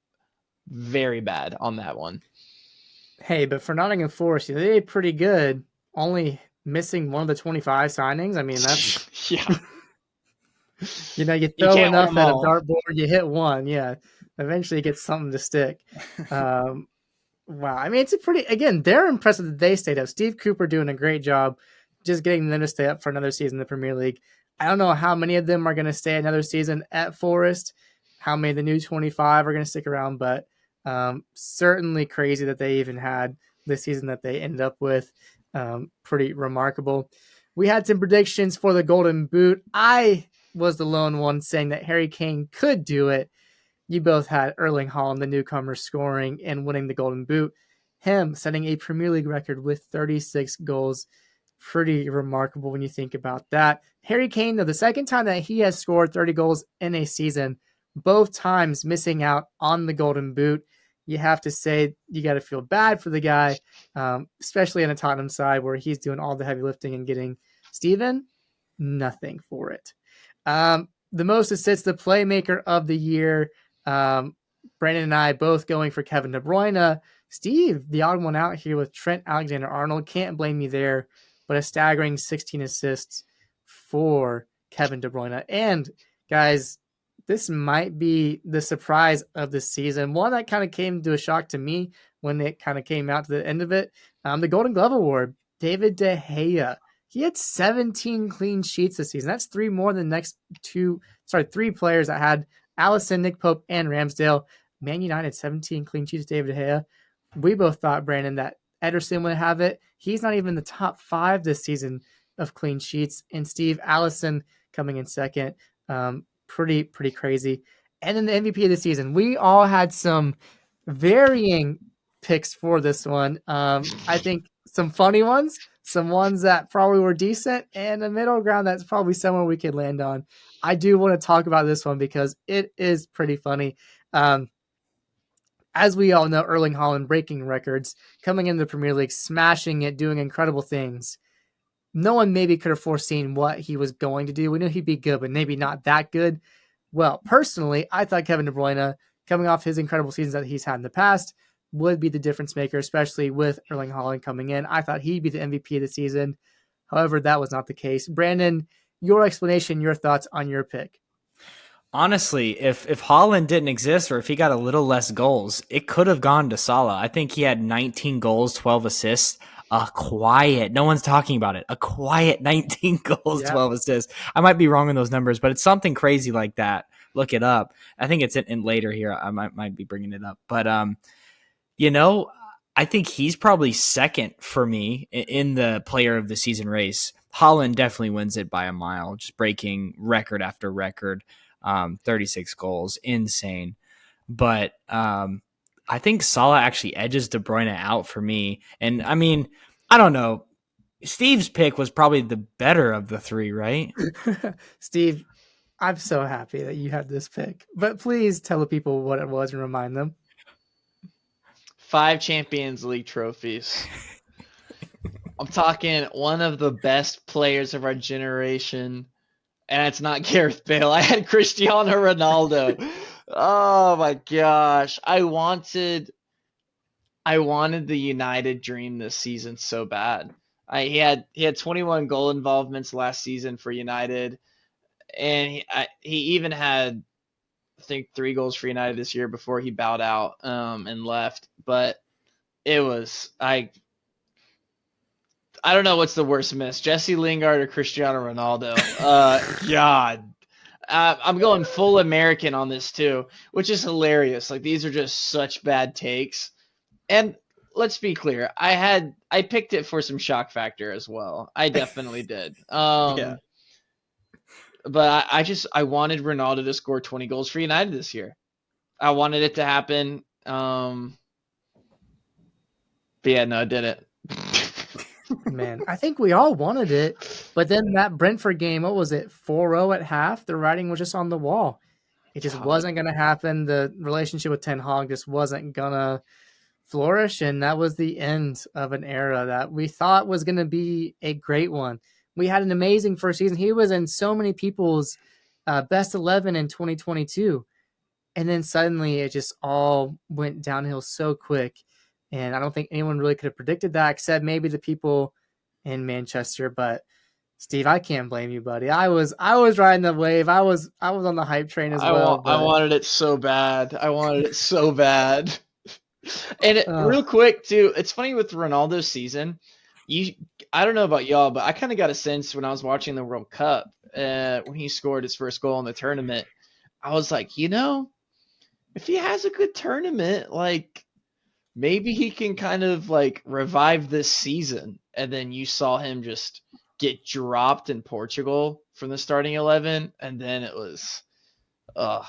very bad on that one. Hey, but for Nottingham Forest, they did pretty good. Only missing one of the 25 signings. I mean, that's yeah. You throw enough at a dartboard, you hit one. Yeah, eventually you get something to stick. Wow. I mean, it's a pretty, again, they're impressive that they stayed up. Steve Cooper doing a great job just getting them to stay up for another season in the Premier League. I don't know how many of them are going to stay another season at Forest, how many of the new 25 are going to stick around, but certainly crazy that they even had this season that they ended up with. Pretty remarkable. We had some predictions for the Golden Boot. I was the lone one saying that Harry Kane could do it. You both had Erling Haaland, the newcomer, scoring and winning the Golden Boot. Him setting a Premier League record with 36 goals. Pretty remarkable when you think about that. Harry Kane, though, the second time that he has scored 30 goals in a season, both times missing out on the Golden Boot. You have to say you got to feel bad for the guy, especially on a Tottenham side where he's doing all the heavy lifting and getting Steven nothing for it. The most assists, the playmaker of the year. Brandon and I both going for Kevin De Bruyne. Steve, the odd one out here with Trent Alexander-Arnold. Can't blame me there, but a staggering 16 assists for Kevin De Bruyne. And guys, this might be the surprise of the season. One that kind of came to a shock to me when it kind of came out to the end of it. The Golden Glove Award, David De Gea. He had 17 clean sheets this season. That's three more than the next three players that had Allison, Nick Pope, and Ramsdale. Man United, 17 clean sheets, David De Gea. We both thought, Brandon, that Ederson would have it. He's not even in the top 5 this season of clean sheets. And Steve, Allison coming in second. Pretty crazy. And then the MVP of the season. We all had some varying picks for this one. I think some funny ones, some ones that probably were decent, and a middle ground that's probably somewhere we could land on. I do want to talk about this one because it is pretty funny. As we all know, Erling Haaland breaking records, coming into the Premier League, smashing it, doing incredible things. No one maybe could have foreseen what he was going to do. We knew he'd be good, but maybe not that good. Well, personally, I thought Kevin De Bruyne, coming off his incredible seasons that he's had in the past, would be the difference maker, especially with Erling Haaland coming in. I thought he'd be the MVP of the season. However, that was not the case. Brandon, your explanation, your thoughts on your pick. Honestly, if Haaland didn't exist or if he got a little less goals, it could have gone to Salah. I think he had 19 goals, 12 assists. No one's talking about it. A quiet 19 goals, 12 assists. I might be wrong on those numbers, but it's something crazy like that. Look it up. I think it's in later here. I might be bringing it up. But, I think he's probably second for me in the player of the season race. Haaland definitely wins it by a mile, just breaking record after record. 36 goals, insane. But I think Salah actually edges De Bruyne out for me. And I mean, I don't know. Steve's pick was probably the better of the three, right? Steve, I'm so happy that you had this pick. But please tell the people what it was and remind them. 5 Champions League trophies. I'm talking one of the best players of our generation. And it's not Gareth Bale. I had Cristiano Ronaldo. Oh my gosh. I wanted the United dream this season so bad. He had 21 goal involvements last season for United, and he even had, I think, 3 goals for United this year before he bowed out and left. But it was I don't know what's the worst miss, Jesse Lingard or Cristiano Ronaldo. God. I'm going full American on this too, which is hilarious. Like, these are just such bad takes. And let's be clear, I picked it for some shock factor as well. I definitely did. Yeah. But I wanted Ronaldo to score 20 goals for United this year. I wanted it to happen. But yeah, no, it didn't. Man, I think we all wanted it, but then that Brentford game, what was it, 4-0 at half? The writing was just on the wall. It just wasn't going to happen. The relationship with Ten Hag just wasn't going to flourish, and that was the end of an era that we thought was going to be a great one. We had an amazing first season. He was in so many people's best 11 in 2022, and then suddenly it just all went downhill so quick. And I don't think anyone really could have predicted that except maybe the people in Manchester. But Steve, I can't blame you, buddy. I was riding the wave. I was on the hype train as well. I wanted it so bad. I wanted it so bad. And Oh, real quick too, it's funny with Ronaldo's season. You, I don't know about y'all, but I kind of got a sense when I was watching the World Cup, when he scored his first goal in the tournament. I was like, if he has a good tournament, like maybe he can kind of like revive this season. And then you saw him just get dropped in Portugal from the starting 11, and then it was, uh,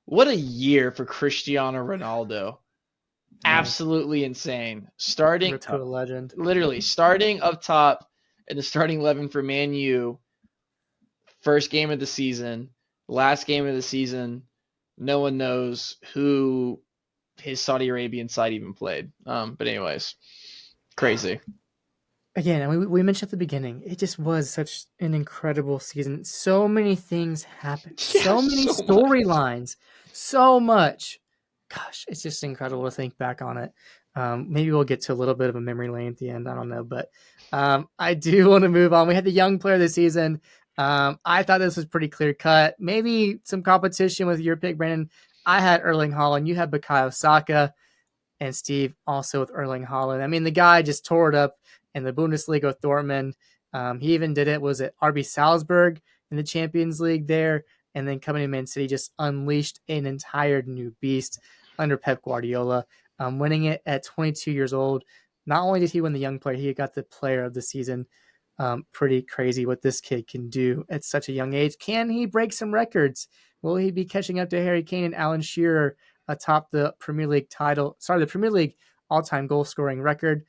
what a year for Cristiano Ronaldo. man, Absolutely insane. Starting rip to a legend. literally starting up top in the starting 11 for Man U, first game of the season, last game of the season. No one knows who his Saudi Arabian side even played. But anyways, crazy. Again, and we mentioned at the beginning, it just was such an incredible season. So many things happened, Yeah, so many so much. storylines, so much. Gosh, it's just incredible to think back on it. Maybe we'll get to a little bit of a memory lane at the end. I don't know, but I do want to move on. We had the young player this season. I thought this was pretty clear cut. Maybe some competition with your pick, Brandon. I had Erling Haaland. You had Bukayo Saka and Steve also with Erling Haaland. I mean, the guy just tore it up in the Bundesliga with Dortmund. He even did it, was it RB Salzburg in the Champions League there? And then coming to Man City, just unleashed an entire new beast under Pep Guardiola, winning it at 22 years old. Not only did he win the young player, he got the player of the season. Pretty crazy what this kid can do at such a young age. Can he break some records? Will he be catching up to Harry Kane and Alan Shearer atop the Premier League the Premier League all-time goal scoring record?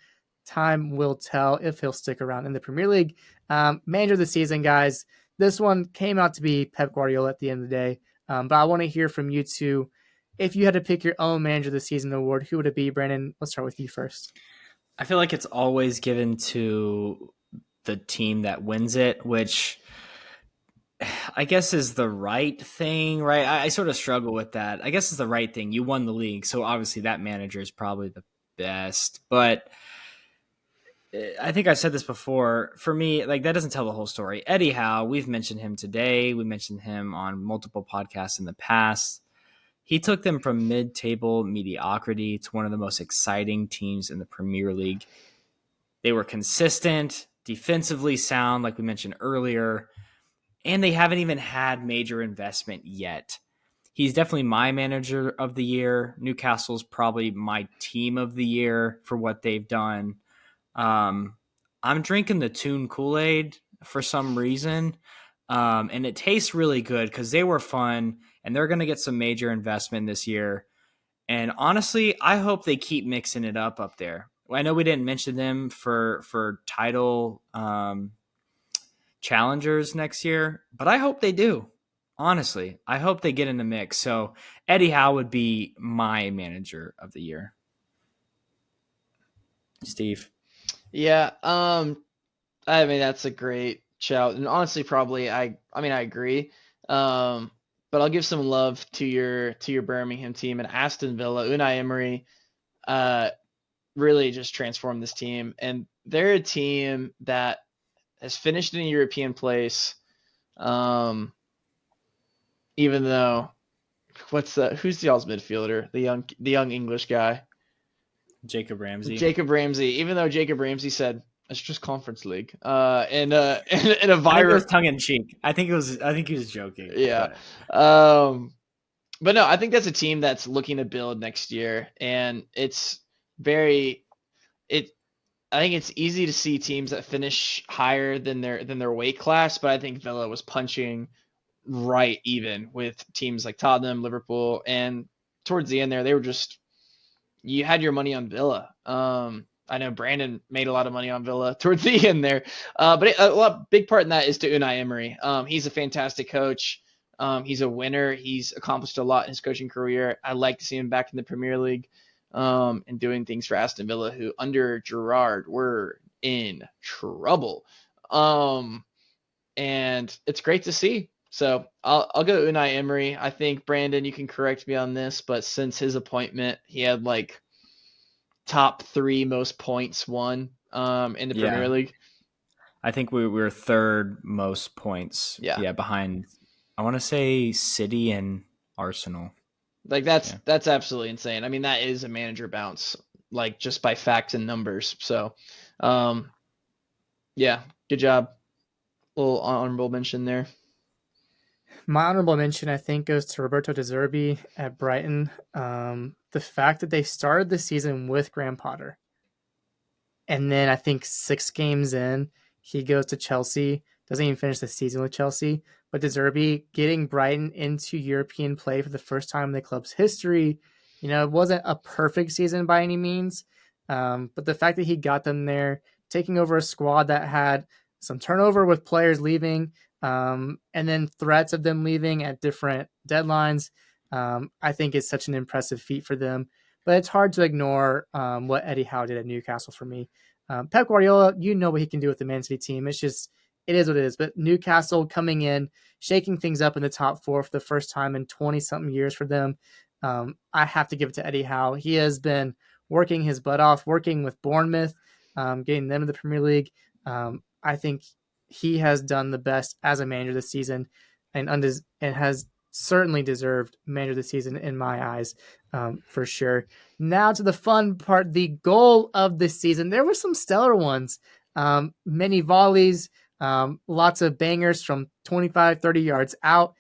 Time will tell if he'll stick around in the Premier League. Manager of the season, guys. This one came out to be Pep Guardiola at the end of the day. But I want to hear from you two. If you had to pick your own manager of the season award, who would it be, Brandon? Let's start with you first. I feel like it's always given to the team that wins it, which I guess is the right thing, right? I sort of struggle with that. I guess it's the right thing. You won the league, so obviously that manager is probably the best. But I think I said this before. For me, like that doesn't tell the whole story. Eddie Howe, we've mentioned him today. We mentioned him on multiple podcasts in the past. He took them from mid-table mediocrity to one of the most exciting teams in the Premier League. They were consistent, defensively sound, like we mentioned earlier, and they haven't even had major investment yet. He's definitely my manager of the year. Newcastle's probably my team of the year for what they've done. Um, I'm drinking the Toon Kool-Aid for some reason, and it tastes really good because they were fun, and they're going to get some major investment this year. And honestly, I hope they keep mixing it up there. I know we didn't mention them for title challengers next year, but I hope they do. Honestly, I hope they get in the mix. So Eddie Howe would be my manager of the year. Steve. Yeah. I mean that's a great shout, and honestly, probably I agree. Um, but I'll give some love to your Birmingham team and Aston Villa. Unai Emery, uh, really just transformed this team, and they're a team that has finished in a European place. Um, even though who's the y'all's midfielder? The young English guy, Jacob Ramsey. Jacob Ramsey. Even though Jacob Ramsey said it's just Conference League, and in a I think it was viral, tongue in cheek. I think he was joking. yeah. But Um, but no, I think that's a team that's looking to build next year, and it's very it. I think it's easy to see teams that finish higher than their weight class, but I think Villa was punching right even with teams like Tottenham, Liverpool, and towards the end there, they were just you had your money on Villa. I know Brandon made a lot of money on Villa towards the end there, but big part in that is to Unai Emery. He's a fantastic coach. He's a winner. He's accomplished a lot in his coaching career. I like to see him back in the Premier League, and doing things for Aston Villa, who under Gerrard were in trouble. And it's great to see. So I'll go Unai Emery. I think Brandon, you can correct me on this, but since his appointment, he had like top three most points won in the yeah, Premier League. I think we were third most points. Yeah. Yeah, behind I want to say City and Arsenal. Like Yeah. that's absolutely insane. I mean, that is a manager bounce, like just by facts and numbers. So, um, yeah, good job. Little honorable mention there. My honorable mention, I think, goes to Roberto De Zerbi at Brighton. The fact that they started the season with Graham Potter, and then I think 6 games in, he goes to Chelsea. Doesn't even finish the season with Chelsea. But De Zerbi getting Brighton into European play for the first time in the club's history. It wasn't a perfect season by any means. But the fact that he got them there, taking over a squad that had some turnover with players leaving, and then threats of them leaving at different deadlines, I think is such an impressive feat for them. But it's hard to ignore what Eddie Howe did at Newcastle for me. Pep Guardiola, what he can do with the Man City team. It is what it is. But Newcastle coming in, shaking things up in the top four for the first time in 20 something years for them. I have to give it to Eddie Howe. He has been working his butt off, working with Bournemouth, getting them to the Premier League. I think he has done the best as a manager this season, and has certainly deserved manager of the season in my eyes, for sure. Now to the fun part, the goal of this season. There were some stellar ones, many volleys, lots of bangers from 25, 30 yards out.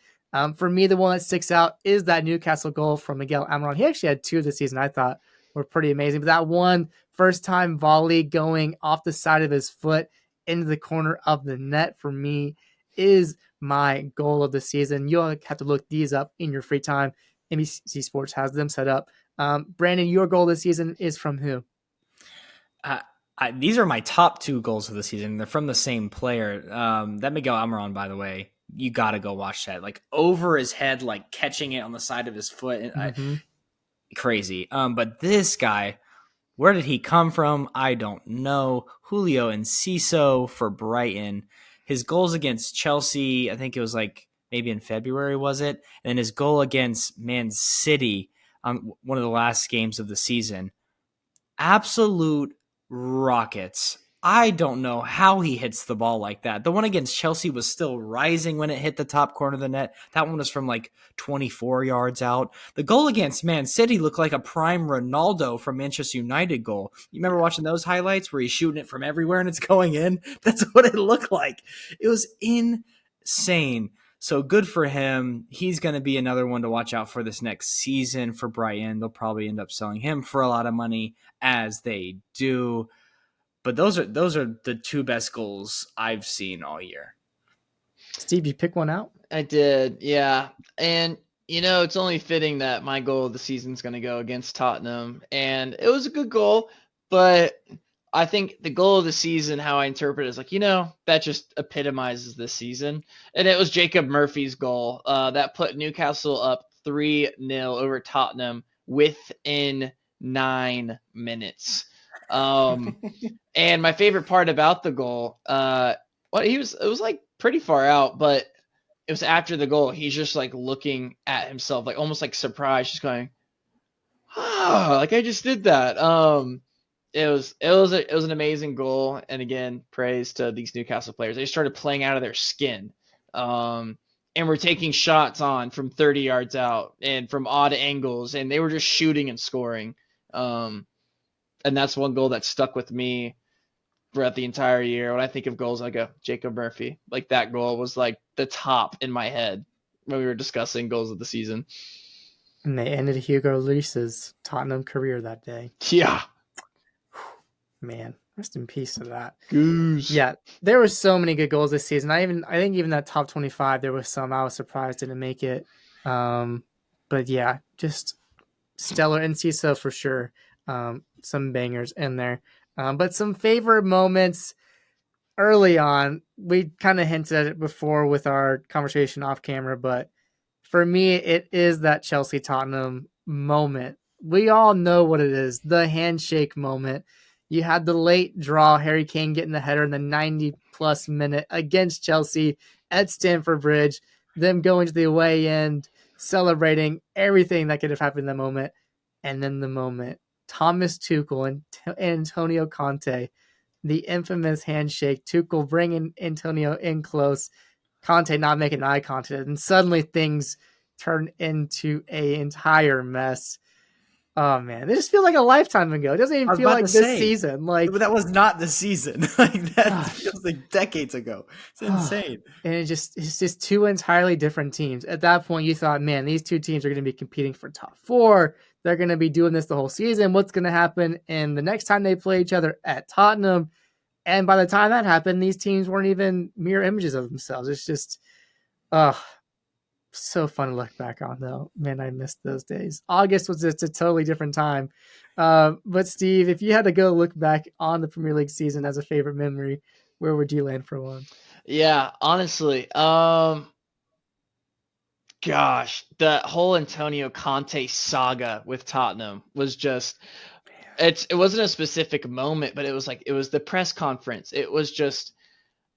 For me, the one that sticks out is that Newcastle goal from Miguel Almiron. He actually had 2 this season I thought were pretty amazing. But that one first time volley going off the side of his foot into the corner of the net for me is my goal of the season. You'll have to look these up in your free time. NBC Sports has them set up. Brandon, your goal this season is from who? Uh, these are my top 2 goals of the season. They're from the same player. That Miguel Almiron, by the way, you got to go watch that. Like over his head, like catching it on the side of his foot. Mm-hmm. Crazy. But this guy, where did he come from? I don't know. Julio Enciso for Brighton. His goals against Chelsea, I think it was like maybe in February, was it? And his goal against Man City on one of the last games of the season. Absolute rockets. I don't know how he hits the ball like that. The one against Chelsea was still rising when it hit the top corner of the net. That one was from like 24 yards out. The goal against Man City looked like a prime Ronaldo from Manchester United goal. You remember watching those highlights where he's shooting it from everywhere and it's going in? That's what it looked like. It was insane. So good for him. He's going to be another one to watch out for this next season for Brighton. They'll probably end up selling him for a lot of money, as they do. But those are the 2 best goals I've seen all year. Steve, you pick one out? I did, yeah. And it's only fitting that my goal of the season is going to go against Tottenham, and it was a good goal, but I think the goal of the season, how I interpret it, is like, that just epitomizes this season. And it was Jacob Murphy's goal that put Newcastle up 3-0 over Tottenham within 9 minutes. And my favorite part about the goal, it was like pretty far out, but it was after the goal. He's just like looking at himself, like almost like surprised, just going, like I just did that. It was an amazing goal, and again, praise to these Newcastle players. They started playing out of their skin, and were taking shots on from 30 yards out and from odd angles, and they were just shooting and scoring. And that's one goal that stuck with me throughout the entire year. When I think of goals, I go Jacob Murphy. Like that goal was like the top in my head when we were discussing goals of the season. And they ended Hugo Lloris's Tottenham career that day. Yeah. Man, rest in peace to that. Goose. Yeah, there were so many good goals this season. I think even that top 25, there was some I was surprised didn't make it. But yeah, just stellar and CISO for sure. Some bangers in there. But some favorite moments early on. We kind of hinted at it before with our conversation off camera, but for me, it is that Chelsea Tottenham moment. We all know what it is, the handshake moment. You had the late draw, Harry Kane getting the header in the 90-plus minute against Chelsea at Stamford Bridge, them going to the away end, celebrating everything that could have happened in the moment. And then the moment, Thomas Tuchel and Antonio Conte, the infamous handshake, Tuchel bringing Antonio in close, Conte not making eye contact, and suddenly things turned into a entire mess. Oh man, this just feels like a lifetime ago. It doesn't I even was feel about like to this say, season. Like, but that was not the season. Like that gosh. feels like decades ago. It's insane. And it's just two entirely different teams. At that point, you thought, man, these two teams are going to be competing for top four. They're going to be doing this the whole season. What's going to happen? And the next time they play each other at Tottenham, and by the time that happened, these teams weren't even mirror images of themselves. It's just, uh, so fun to look back on, though. Man, I missed those days. August was just a totally different time. But Steve, if you had to go look back on the Premier League season as a favorite memory, where would you land for one? Yeah, honestly, gosh, the whole Antonio Conte saga with Tottenham was just it wasn't a specific moment, but it was the press conference. It was just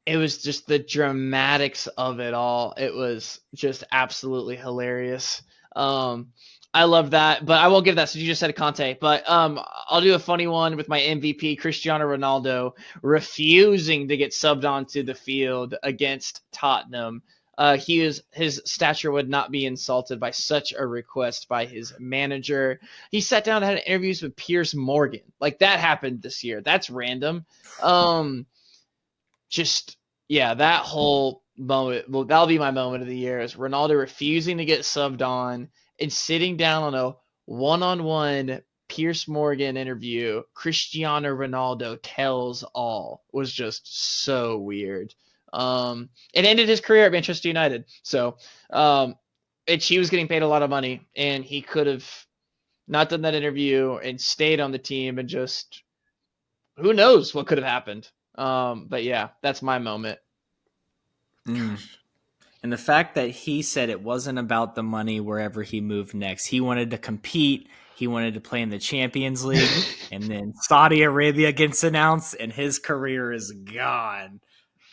the dramatics of it all. It was just absolutely hilarious. Um, I love that, but I won't give that. So you just said Conte, but I'll do a funny one with my MVP, Cristiano Ronaldo, refusing to get subbed onto the field against Tottenham. His stature would not be insulted by such a request by his manager. He sat down and had interviews with Piers Morgan. Like that happened this year. That's random. Just yeah, that whole moment. Well, that'll be my moment of the year is Ronaldo refusing to get subbed on and sitting down on a one-on-one Pierce Morgan interview. Cristiano Ronaldo tells all was just so weird. It ended his career at Manchester United. So, he was getting paid a lot of money, and he could have not done that interview and stayed on the team and just who knows what could have happened. But yeah, that's my moment. Mm. And the fact that he said it wasn't about the money wherever he moved next. He wanted to compete. He wanted to play in the Champions League. And then Saudi Arabia gets announced and his career is gone.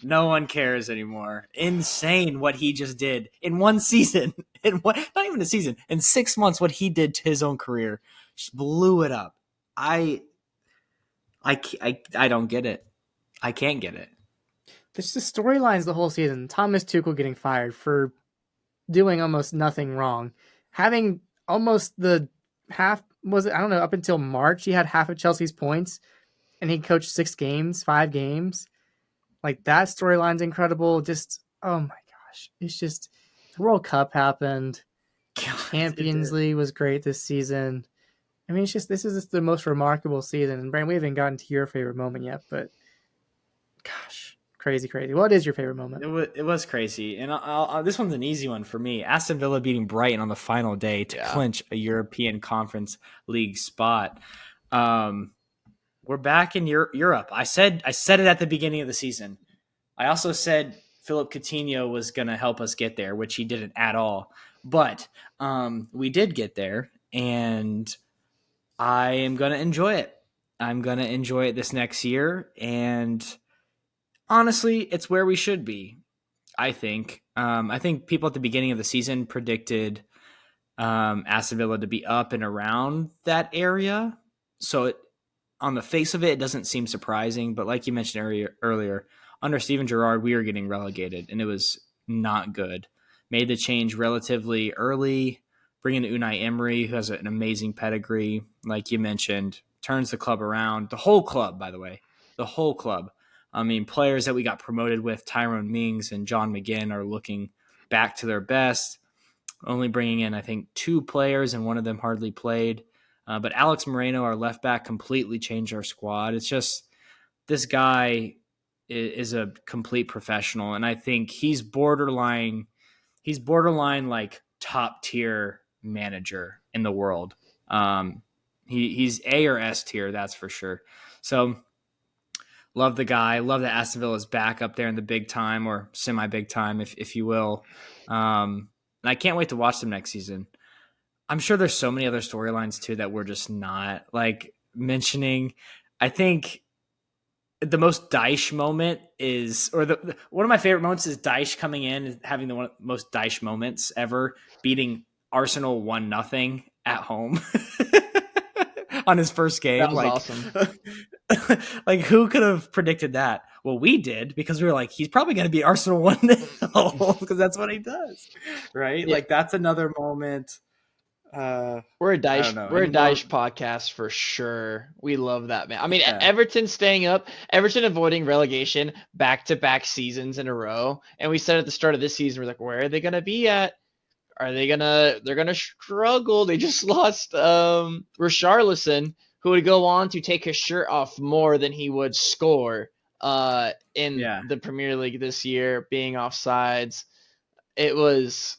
No one cares anymore. Insane what he just did in one season. Not even a season. In 6 months, what he did to his own career just blew it up. I don't get it. I can't get it. There's the storylines the whole season. Thomas Tuchel getting fired for doing almost nothing wrong, having almost the half was it, I don't know, up until March he had half of Chelsea's points, and he coached 6 games, 5 games. Like that storyline's incredible. Just oh my gosh, it's just the World Cup happened. God, Champions League was great this season. I mean, it's just this is just the most remarkable season. And Brandon, we haven't gotten to your favorite moment yet, but gosh, crazy, crazy. What is your favorite moment? It was crazy, and this one's an easy one for me. Aston Villa beating Brighton on the final day to clinch a European Conference League spot. We're back in Europe. I said it at the beginning of the season. I also said Philip Coutinho was going to help us get there, which he didn't at all. But we did get there, and I am going to enjoy it. I'm going to enjoy it this next year, and honestly, it's where we should be, I think. I think people at the beginning of the season predicted Aston Villa to be up and around that area. So on the face of it, it doesn't seem surprising. But like you mentioned earlier, under Steven Gerrard, we were getting relegated, and it was not good. Made the change relatively early, bringing in Unai Emery, who has an amazing pedigree, like you mentioned, turns the club around. The whole club, by the way, the whole club. I mean, players that we got promoted with, Tyrone Mings and John McGinn, are looking back to their best, only bringing in, I think, 2 players, and one of them hardly played. But Alex Moreno, our left back, completely changed our squad. It's just this guy is a complete professional, and I think he's borderline like top tier manager in the world. He's A or S tier, that's for sure. So love the guy. Love that Aston Villa is back up there in the big time, or semi big time, if you will. And I can't wait to watch them next season. I'm sure there's so many other storylines too that we're just not like mentioning. I think the most Dyche moment is, or one of my favorite moments is Dyche coming in and having the most Dyche moments ever, beating Arsenal 1-0 at home. on his first That game. was Like, awesome. like who could have predicted that? Well, we did because we were like, he's probably going to be Arsenal 1-0 because that's what he does, right? Yeah, Like that's another moment. I don't know. We're a Any more? Dyche podcast for sure. We love that, man. I mean, Yeah, Everton staying up, Everton avoiding relegation back-to-back seasons in a row, and we said at the start of this season, we're like, where are they gonna be at? Are they gonna? They're gonna struggle. They just lost Richarlison, who would go on to take his shirt off more than he would score in yeah. the Premier League this year, being offsides. It was,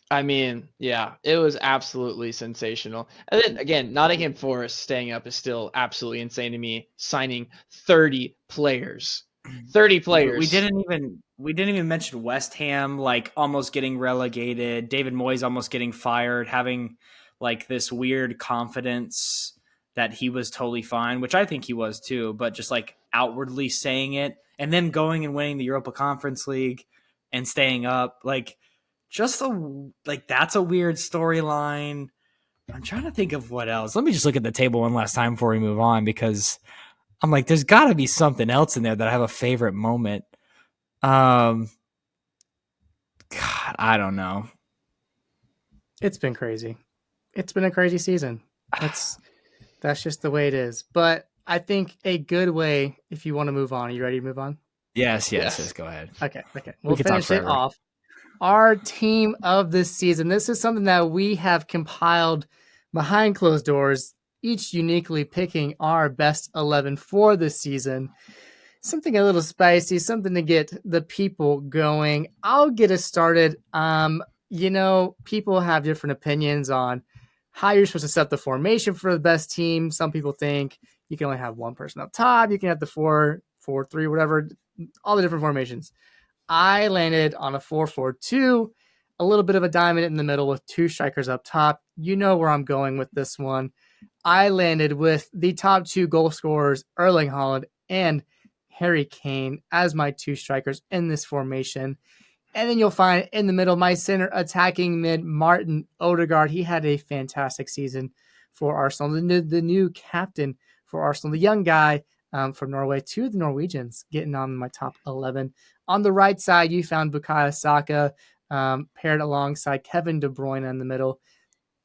I mean, yeah, it was absolutely sensational. And then again, Nottingham Forest staying up is still absolutely insane to me, signing 30 players. 30 We players. didn't even mention West Ham like almost getting relegated, David Moyes almost getting fired, having like this weird confidence that he was totally fine, which I think he was too, but just like outwardly saying it, and then going and winning the Europa Conference League and staying up, like just like that's a weird storyline. I'm trying to think of what else. Let me just look at the table one last time before we move on because I'm like, there's got to be something else in there that I have a favorite moment. God, I don't know. It's been crazy. It's been a crazy season. That's just the way it is. But I think a good way, if you want to move on, are you ready to move on? Yes. Go ahead. Okay. We We'll could talk finish it forever. off. Our team of this season. This is something that we have compiled behind closed doors, each uniquely picking our best 11 for this season. Something a little spicy, something to get the people going. I'll get us started. People have different opinions on how you're supposed to set the formation for the best team. Some people think you can only have one person up top. You can have the 4-4-3, whatever, all the different formations. I landed on a 4-4-2, a little bit of a diamond in the middle with two strikers up top. You know where I'm going with this one. I landed with the top two goal scorers, Erling Haaland and Harry Kane, as my two strikers in this formation. And then you'll find in the middle my center attacking mid, Martin Odegaard. He had a fantastic season for Arsenal. The new captain for Arsenal, the young guy from Norway, two of the Norwegians getting on my top 11. On the right side, you found Bukayo Saka paired alongside Kevin De Bruyne in the middle.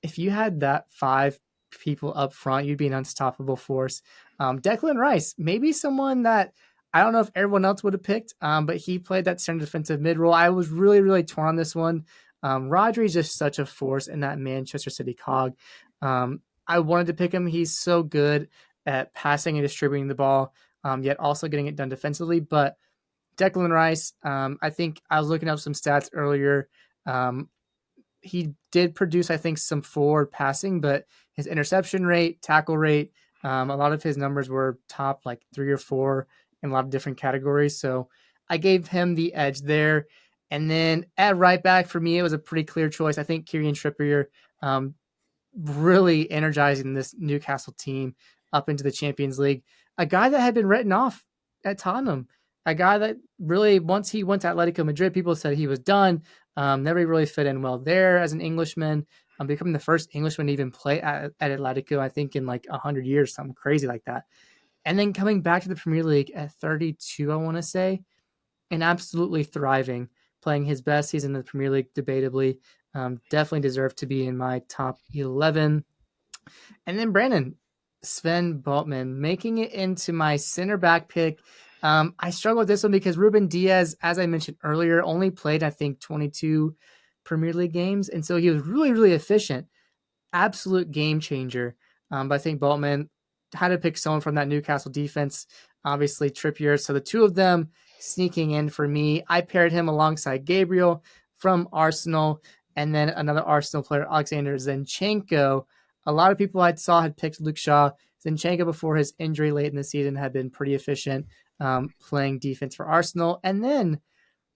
If you had that five people up front, you'd be an unstoppable force. Declan Rice, maybe someone that I don't know if everyone else would have picked, but he played that center defensive mid role. I was really, really torn on this one. Rodri is just such a force in that Manchester City cog. I wanted to pick him. He's so good at passing and distributing the ball, yet also getting it done defensively. But Declan Rice, I think I was looking up some stats earlier. He did produce, I think, some forward passing, but his interception rate, tackle rate, a lot of his numbers were top like 3 or 4 in a lot of different categories. So I gave him the edge there. And then at right back for me, it was a pretty clear choice. I think Kieran Trippier really energizing this Newcastle team up into the Champions League. A guy that had been written off at Tottenham, a guy that really, once he went to Atletico Madrid, people said he was done. Never really fit in well there as an Englishman. Becoming the first Englishman to even play at Atletico, I think, in like 100 years, something crazy like that. And then coming back to the Premier League at 32, I want to say, and absolutely thriving, playing his best season in the Premier League, debatably. Definitely deserved to be in my top 11. And then Brandon, Sven Boltman, making it into my center back pick. I struggle with this one because Ruben Diaz, as I mentioned earlier, only played, I think, 22 Premier League games. And so he was really, really efficient. Absolute game changer. But I think Boltman had to pick someone from that Newcastle defense, obviously Trippier. So the two of them sneaking in for me. I paired him alongside Gabriel from Arsenal and then another Arsenal player, Alexander Zinchenko. A lot of people I saw had picked Luke Shaw. Zinchenko, before his injury late in the season, had been pretty efficient playing defense for Arsenal. And then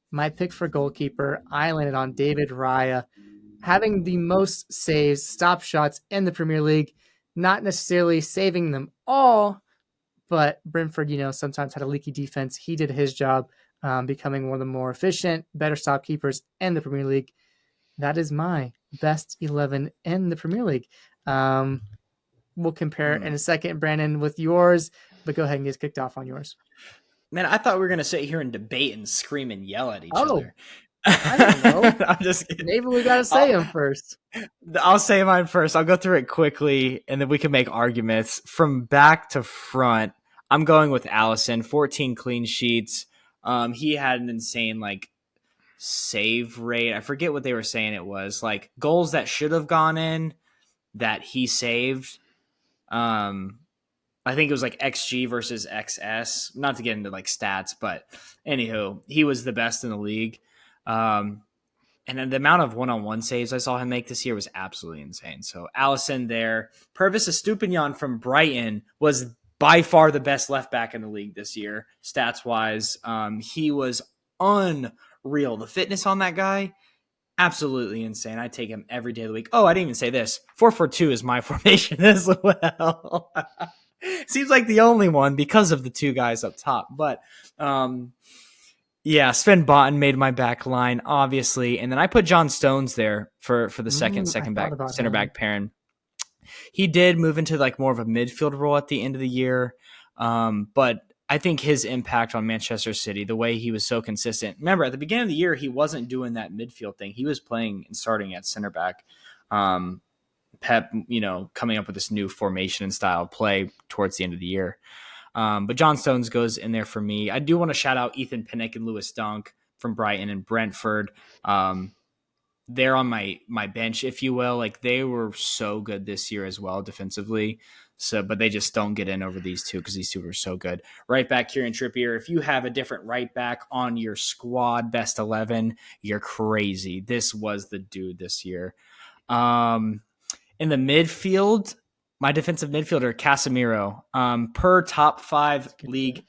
my pick for goalkeeper, I landed on David Raya, having the most saves, stop shots in the Premier League, not necessarily saving them all, but Brentford, sometimes had a leaky defense. He did his job, becoming one of the more efficient, better stop keepers in the Premier League. That is my best 11 in the Premier League. we'll compare in a second, Brandon, with yours. But go ahead and get kicked off on yours. Man, I thought we were gonna sit here and debate and scream and yell at each Oh, other. I don't know. I'm just kidding. Maybe we got to say them first. I'll say mine first. I'll go through it quickly, and then we can make arguments from back to front. I'm going with Allison. 14 clean sheets. He had an insane save rate. I forget what they were saying it was. Like goals that should have gone in that he saved. I think it was like XG versus XS. Not to get into stats, but anywho, he was the best in the league. And then the amount of one-on-one saves I saw him make this year was absolutely insane. So Allison there. Purvis Estupinian from Brighton was by far the best left back in the league this year, stats-wise. He was unreal. The fitness on that guy, absolutely insane. I take him every day of the week. Oh, I didn't even say this. 4-4-2 is my formation as well. Seems like the only one because of the two guys up top. But yeah, Sven Botten made my back line, obviously. And then I put John Stones there for the second back center back pairing. He did move into more of a midfield role at the end of the year. But I think his impact on Manchester City, the way he was so consistent. Remember, at the beginning of the year, he wasn't doing that midfield thing. He was playing and starting at center back. Pep, coming up with this new formation and style of play towards the end of the year. But John Stones goes in there for me. I do want to shout out Ethan Pinnock and Lewis Dunk from Brighton and Brentford. They're on my bench, if you will. They were so good this year as well defensively. So, but they just don't get in over these two because these two were so good. Right back, Kieran Trippier. If you have a different right back on your squad best 11, you're crazy. This was the dude this year. In the midfield, my defensive midfielder, Casemiro, per top 5 league,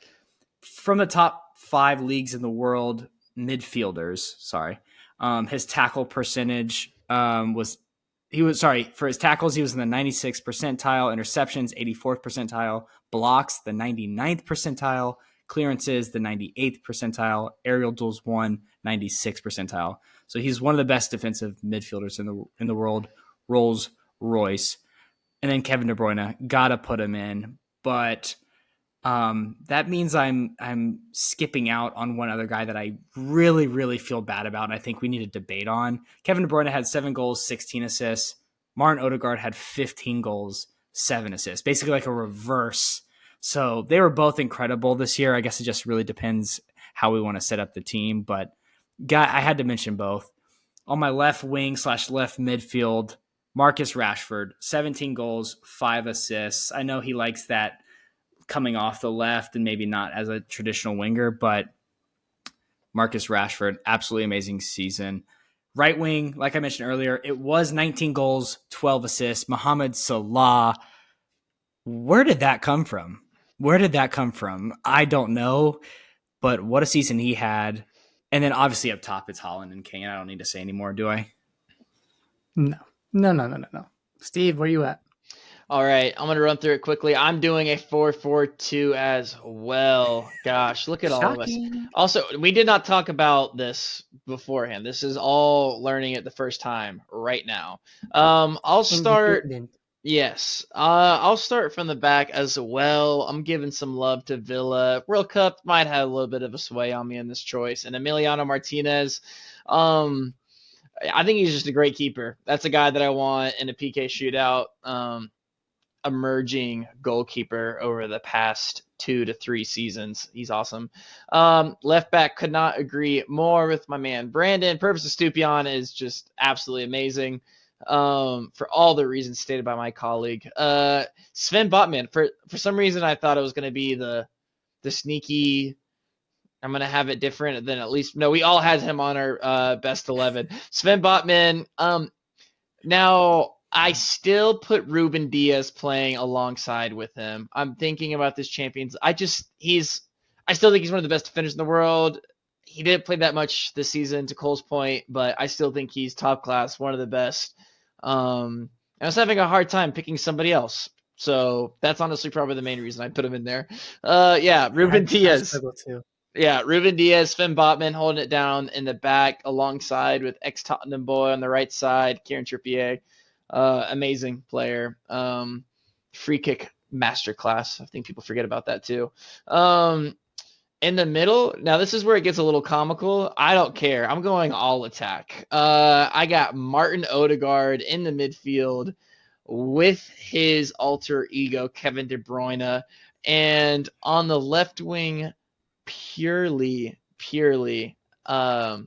from the top 5 leagues in the world, midfielders, his tackle percentage for his tackles, he was in the 96th percentile, interceptions, 84th percentile, blocks, the 99th percentile, clearances, the 98th percentile, aerial duels, 96th percentile. So he's one of the best defensive midfielders in the world. Rolls Royce. And then Kevin De Bruyne, gotta put him in. But that means I'm skipping out on one other guy that I really, really feel bad about, and I think we need to debate on. Kevin De Bruyne had 7 goals, 16 assists. Martin Odegaard had 15 goals, 7 assists. Basically like a reverse. So they were both incredible this year. I guess it just really depends how we want to set up the team. But I had to mention both. On my left wing / left midfield, Marcus Rashford, 17 goals, 5 assists. I know he likes that coming off the left and maybe not as a traditional winger, but Marcus Rashford, absolutely amazing season. Right wing, like I mentioned earlier, it was 19 goals, 12 assists. Mohamed Salah, where did that come from? I don't know, but what a season he had. And then obviously up top, it's Haaland and Kane. I don't need to say anymore, do I? No. Steve, where you at? All right, I'm going to run through it quickly. I'm doing a 4-4-2 as well. Gosh, look at all of us. Also, we did not talk about this beforehand. This is all learning it the first time right now. I'll start. Yes, I'll start from the back as well. I'm giving some love to Villa. World Cup might have a little bit of a sway on me in this choice. And Emiliano Martinez, I think he's just a great keeper. That's a guy that I want in a PK shootout. Emerging goalkeeper over the past 2 to 3 seasons. He's awesome. Left back, could not agree more with my man Brandon. Purvis Estupiñán is just absolutely amazing for all the reasons stated by my colleague. Sven Botman, for some reason I thought it was going to be the sneaky. I'm going to have it different than at least. No, we all had him on our best 11. Sven Botman. Now, I still put Ruben Diaz playing alongside with him. I'm thinking about this Champions. I still think he's one of the best defenders in the world. He didn't play that much this season, to Cole's point, but I still think he's top class, one of the best. I was having a hard time picking somebody else. So that's honestly probably the main reason I put him in there. Ruben Diaz. Yeah, Ruben Diaz, Sven Botman holding it down in the back alongside with ex-Tottenham boy on the right side, Kieran Trippier. Amazing player. free kick masterclass. I think people forget about that too. In the middle, now this is where it gets a little comical. I don't care. I'm going all attack. I got Martin Odegaard in the midfield with his alter ego Kevin De Bruyne, and on the left wing, purely out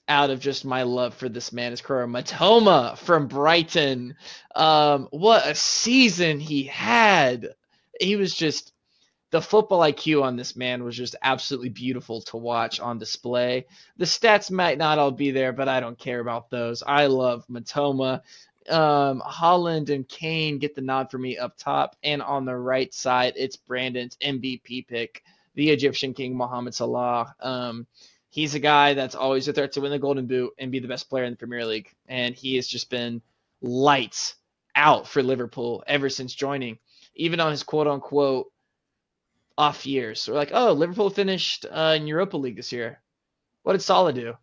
of just my love for this man is Kuro Matoma from Brighton. What a season he had! He was just the football IQ on this man was just absolutely beautiful to watch on display. The stats might not all be there, but I don't care about those. I love Matoma. Holland and Kane get the nod for me up top, and on the right side, it's Brandon's MVP pick, the Egyptian King Mohamed Salah. He's a guy that's always a threat to win the Golden Boot and be the best player in the Premier League, and he has just been lights out for Liverpool ever since joining. Even on his quote unquote off years. So we're like, oh, Liverpool finished in Europa League this year. What did Salah do?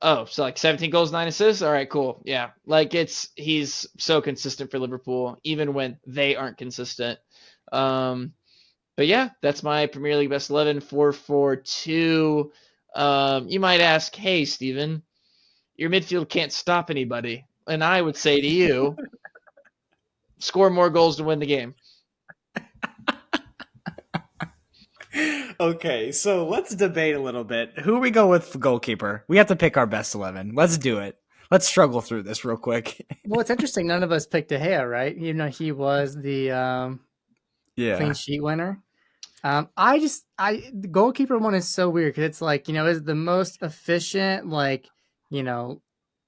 Oh, so like 17 goals, 9 assists? All right, cool. Yeah. Like he's so consistent for Liverpool, even when they aren't consistent. But yeah, that's my Premier League best 11, 4-4-2. You might ask, hey, Steven, your midfield can't stop anybody. And I would say to you, score more goals to win the game. Okay, so let's debate a little bit. Who we go with for goalkeeper? We have to pick our best 11. Let's do it. Let's struggle through this real quick. Well, it's interesting. None of us picked De Gea, right? Even though he was the clean sheet winner. The goalkeeper one is so weird because it's like, is the most efficient, like,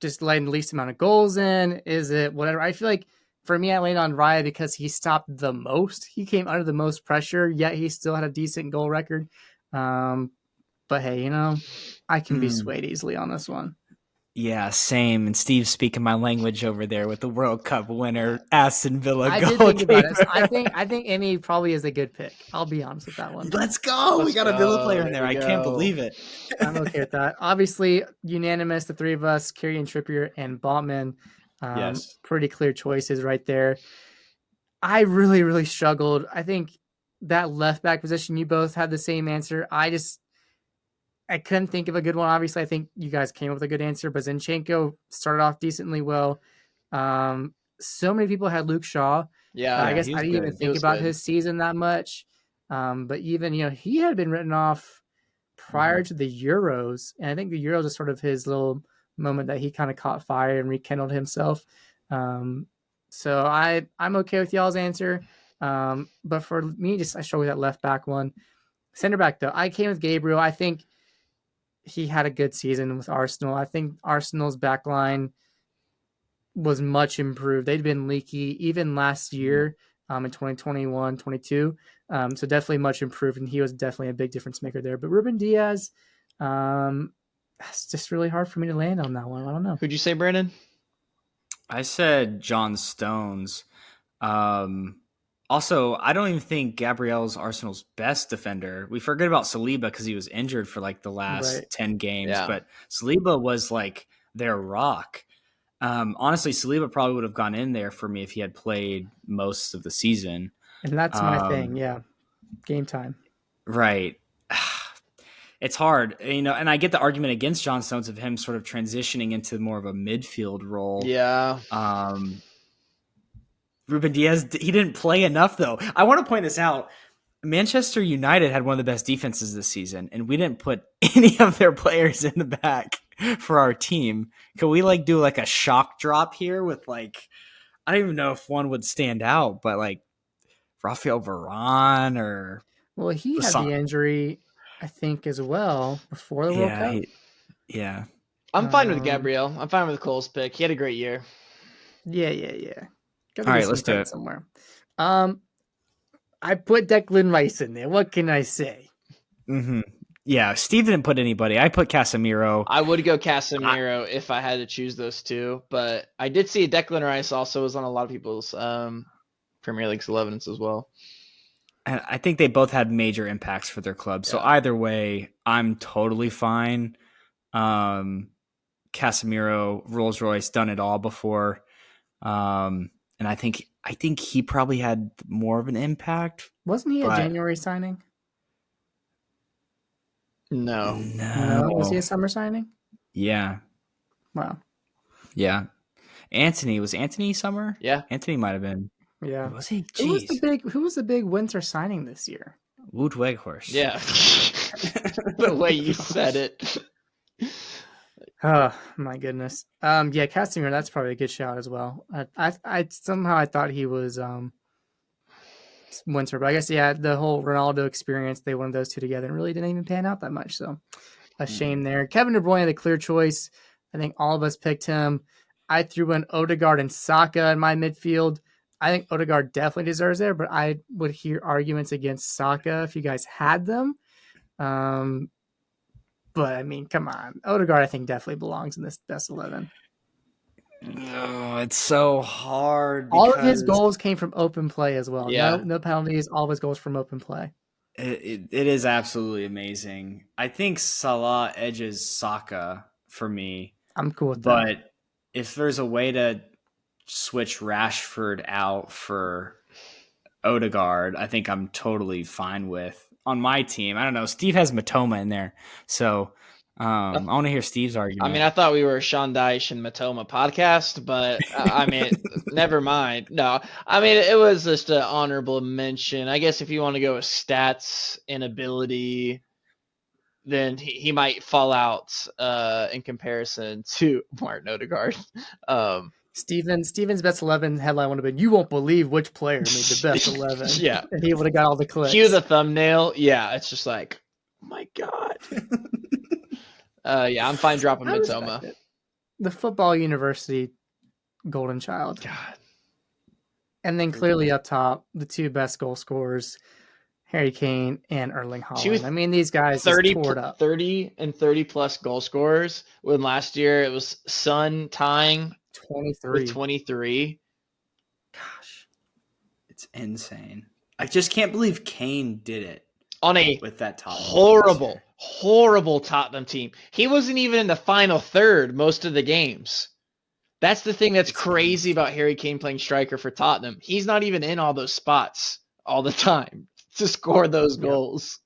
just letting the least amount of goals in? Is it whatever? I feel like for me, I leaned on Raya because he stopped the most. He came under the most pressure, yet he still had a decent goal record. But hey, I can be swayed easily on this one. Yeah, same. And Steve's speaking my language over there with the World Cup winner, Aston Villa. I did think about it. I think Amy probably is a good pick. I'll be honest with that one. Let's go. We got a Villa player in there. I can't believe it. I'm okay with that. Obviously, unanimous, the three of us, Kieran Trippier and Botman. Yes. Pretty clear choices right there. I really, really struggled. I think that left back position, you both had the same answer. I couldn't think of a good one. Obviously, I think you guys came up with a good answer, but Zinchenko started off decently well. So many people had Luke Shaw. Yeah, I guess I didn't even think about his season that much. But even, he had been written off prior to the Euros. And I think the Euros is sort of his little moment that he kind of caught fire and rekindled himself. So I'm okay with y'all's answer. But for me, I struggle with that left back one. Center back, though, I came with Gabriel. I think he had a good season with Arsenal. I think Arsenal's back line was much improved. They'd been leaky even last year in 2021, 22. So definitely much improved, and he was definitely a big difference maker there. But Ruben Diaz, it's just really hard for me to land on that one. I don't know. Who'd you say, Brandon? I said John Stones. Also, I don't even think Gabriel's Arsenal's best defender. We forget about Saliba because he was injured for like the last 10 games, but Saliba was like their rock. Honestly, Saliba probably would have gone in there for me if he had played most of the season. And that's my thing. Yeah. Game time. Right. It's hard, and I get the argument against John Stones of him sort of transitioning into more of a midfield role. Yeah. Ruben Diaz, he didn't play enough, though. I want to point this out. Manchester United had one of the best defenses this season, and we didn't put any of their players in the back for our team. Could we do a shock drop here with I don't even know if one would stand out, but Rafael Varane or... Well, he had the injury, I think, as well before the World Cup. Yeah. I'm fine with Gabriel. I'm fine with Cole's pick. He had a great year. Yeah. All right, let's do it. Somewhere. I put Declan Rice in there. What can I say? Mm-hmm. Yeah, Steve didn't put anybody. I put Casemiro. I would go Casemiro if I had to choose those two, but I did see Declan Rice also was on a lot of people's Premier League's 11s as well. And I think they both had major impacts for their club. So either way, I'm totally fine. Casemiro, Rolls Royce, done it all before. And and I think he probably had more of an impact. Wasn't he a January signing? No. Was he a summer signing? Yeah. Wow. Yeah. Was Anthony summer? Yeah. Anthony might have been. Yeah. Was he? Jeez. Who was the big winter signing this year? Woot Weghorst. Yeah. The way you said it. Oh my goodness. Yeah, Casimir, that's probably a good shout as well. I somehow I thought he was winter, but I guess the whole Ronaldo experience, they wanted those two together and really didn't even pan out that much. So a shame there. Kevin De Bruyne, the clear choice. I think all of us picked him. I threw in Odegaard and Saka in my midfield. I think Odegaard definitely deserves there, but I would hear arguments against Saka if you guys had them. But I mean, come on, Odegaard I think definitely belongs in this best 11. Oh, it's so hard. All of his goals came from open play as well. Yeah. No penalties. All of his goals from open play. It is absolutely amazing. I think Salah edges Saka for me. I'm cool with that. But if there's a way to switch Rashford out for Odegaard, I think I'm totally fine with on my team. I don't know. Steve has Matoma in there, so I want to hear Steve's argument. I mean, I thought we were a Sean Dyche and Matoma podcast, but I mean, never mind. No, I mean, it was just an honorable mention. I guess if you want to go with stats and ability, then he might fall out in comparison to Martin Odegaard. Steven's best 11 headline would have been, "You won't believe which player made the best 11." Yeah, and he would have got all the clicks. Cue the thumbnail. Yeah, it's just like, oh my god. Yeah, I'm fine dropping Mitoma. The football university golden child. God. And then clearly up top, the two best goal scorers, Harry Kane and Erling Haaland. I mean, these guys 30 and 30 plus goal scorers. When last year it was Son tying 23 with 23. Gosh, it's insane. I just can't believe Kane did it On a with that horrible Tottenham team. He wasn't even in the final third most of the games. That's the thing that's crazy about Harry Kane playing striker for Tottenham. He's not even in all those spots all the time to score those goals.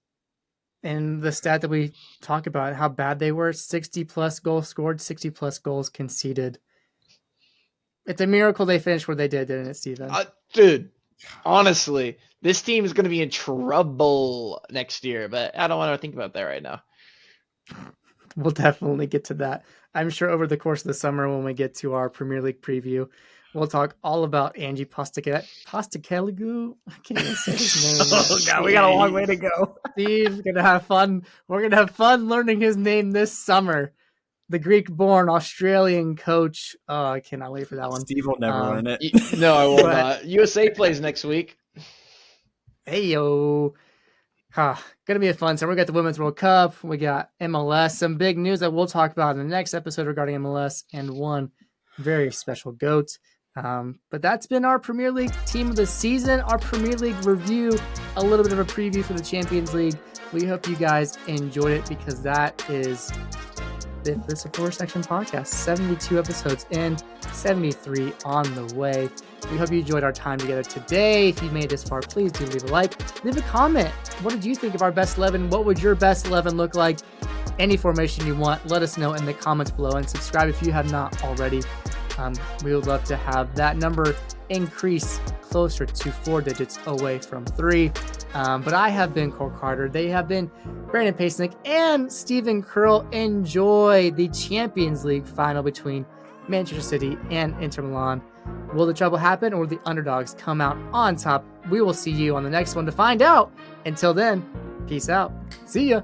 And the stat that we talk about, how bad they were, 60 plus goals scored, 60 plus goals conceded. It's a miracle they finished where they did, didn't it, Steven? Dude, honestly, this team is going to be in trouble next year, but I don't want to think about that right now. We'll definitely get to that. I'm sure over the course of the summer when we get to our Premier League preview, we'll talk all about Angie Postecoglou. I can't even say his name. Oh, God, we got a long way to go. Steve's going to have fun. We're going to have fun learning his name this summer. The Greek-born Australian coach. Oh, I cannot wait for that one. Steve will never learn it. No, I will not. USA plays next week. Hey, yo. Gonna be a fun summer. We got the Women's World Cup. We got MLS. Some big news that we'll talk about in the next episode regarding MLS and one very special GOAT. But that's been our Premier League team of the season, our Premier League review, a little bit of a preview for the Champions League. We hope you guys enjoyed it because that is the Supporter Section podcast. 72 episodes in, 73 on the way. We hope you enjoyed our time together today. If you made it this far, please do leave a like. Leave a comment. What did you think of our best 11? What would your best 11 look like? Any formation you want, let us know in the comments below. And subscribe if you have not already. We would love to have that number increase closer to 4 digits away from 3. But I have been Cole Carter. They have been Brandon Pasnick and Stephen Curl. Enjoy the Champions League final between Manchester City and Inter Milan. Will the trouble happen or will the underdogs come out on top? We will see you on the next one to find out. Until then, peace out. See ya.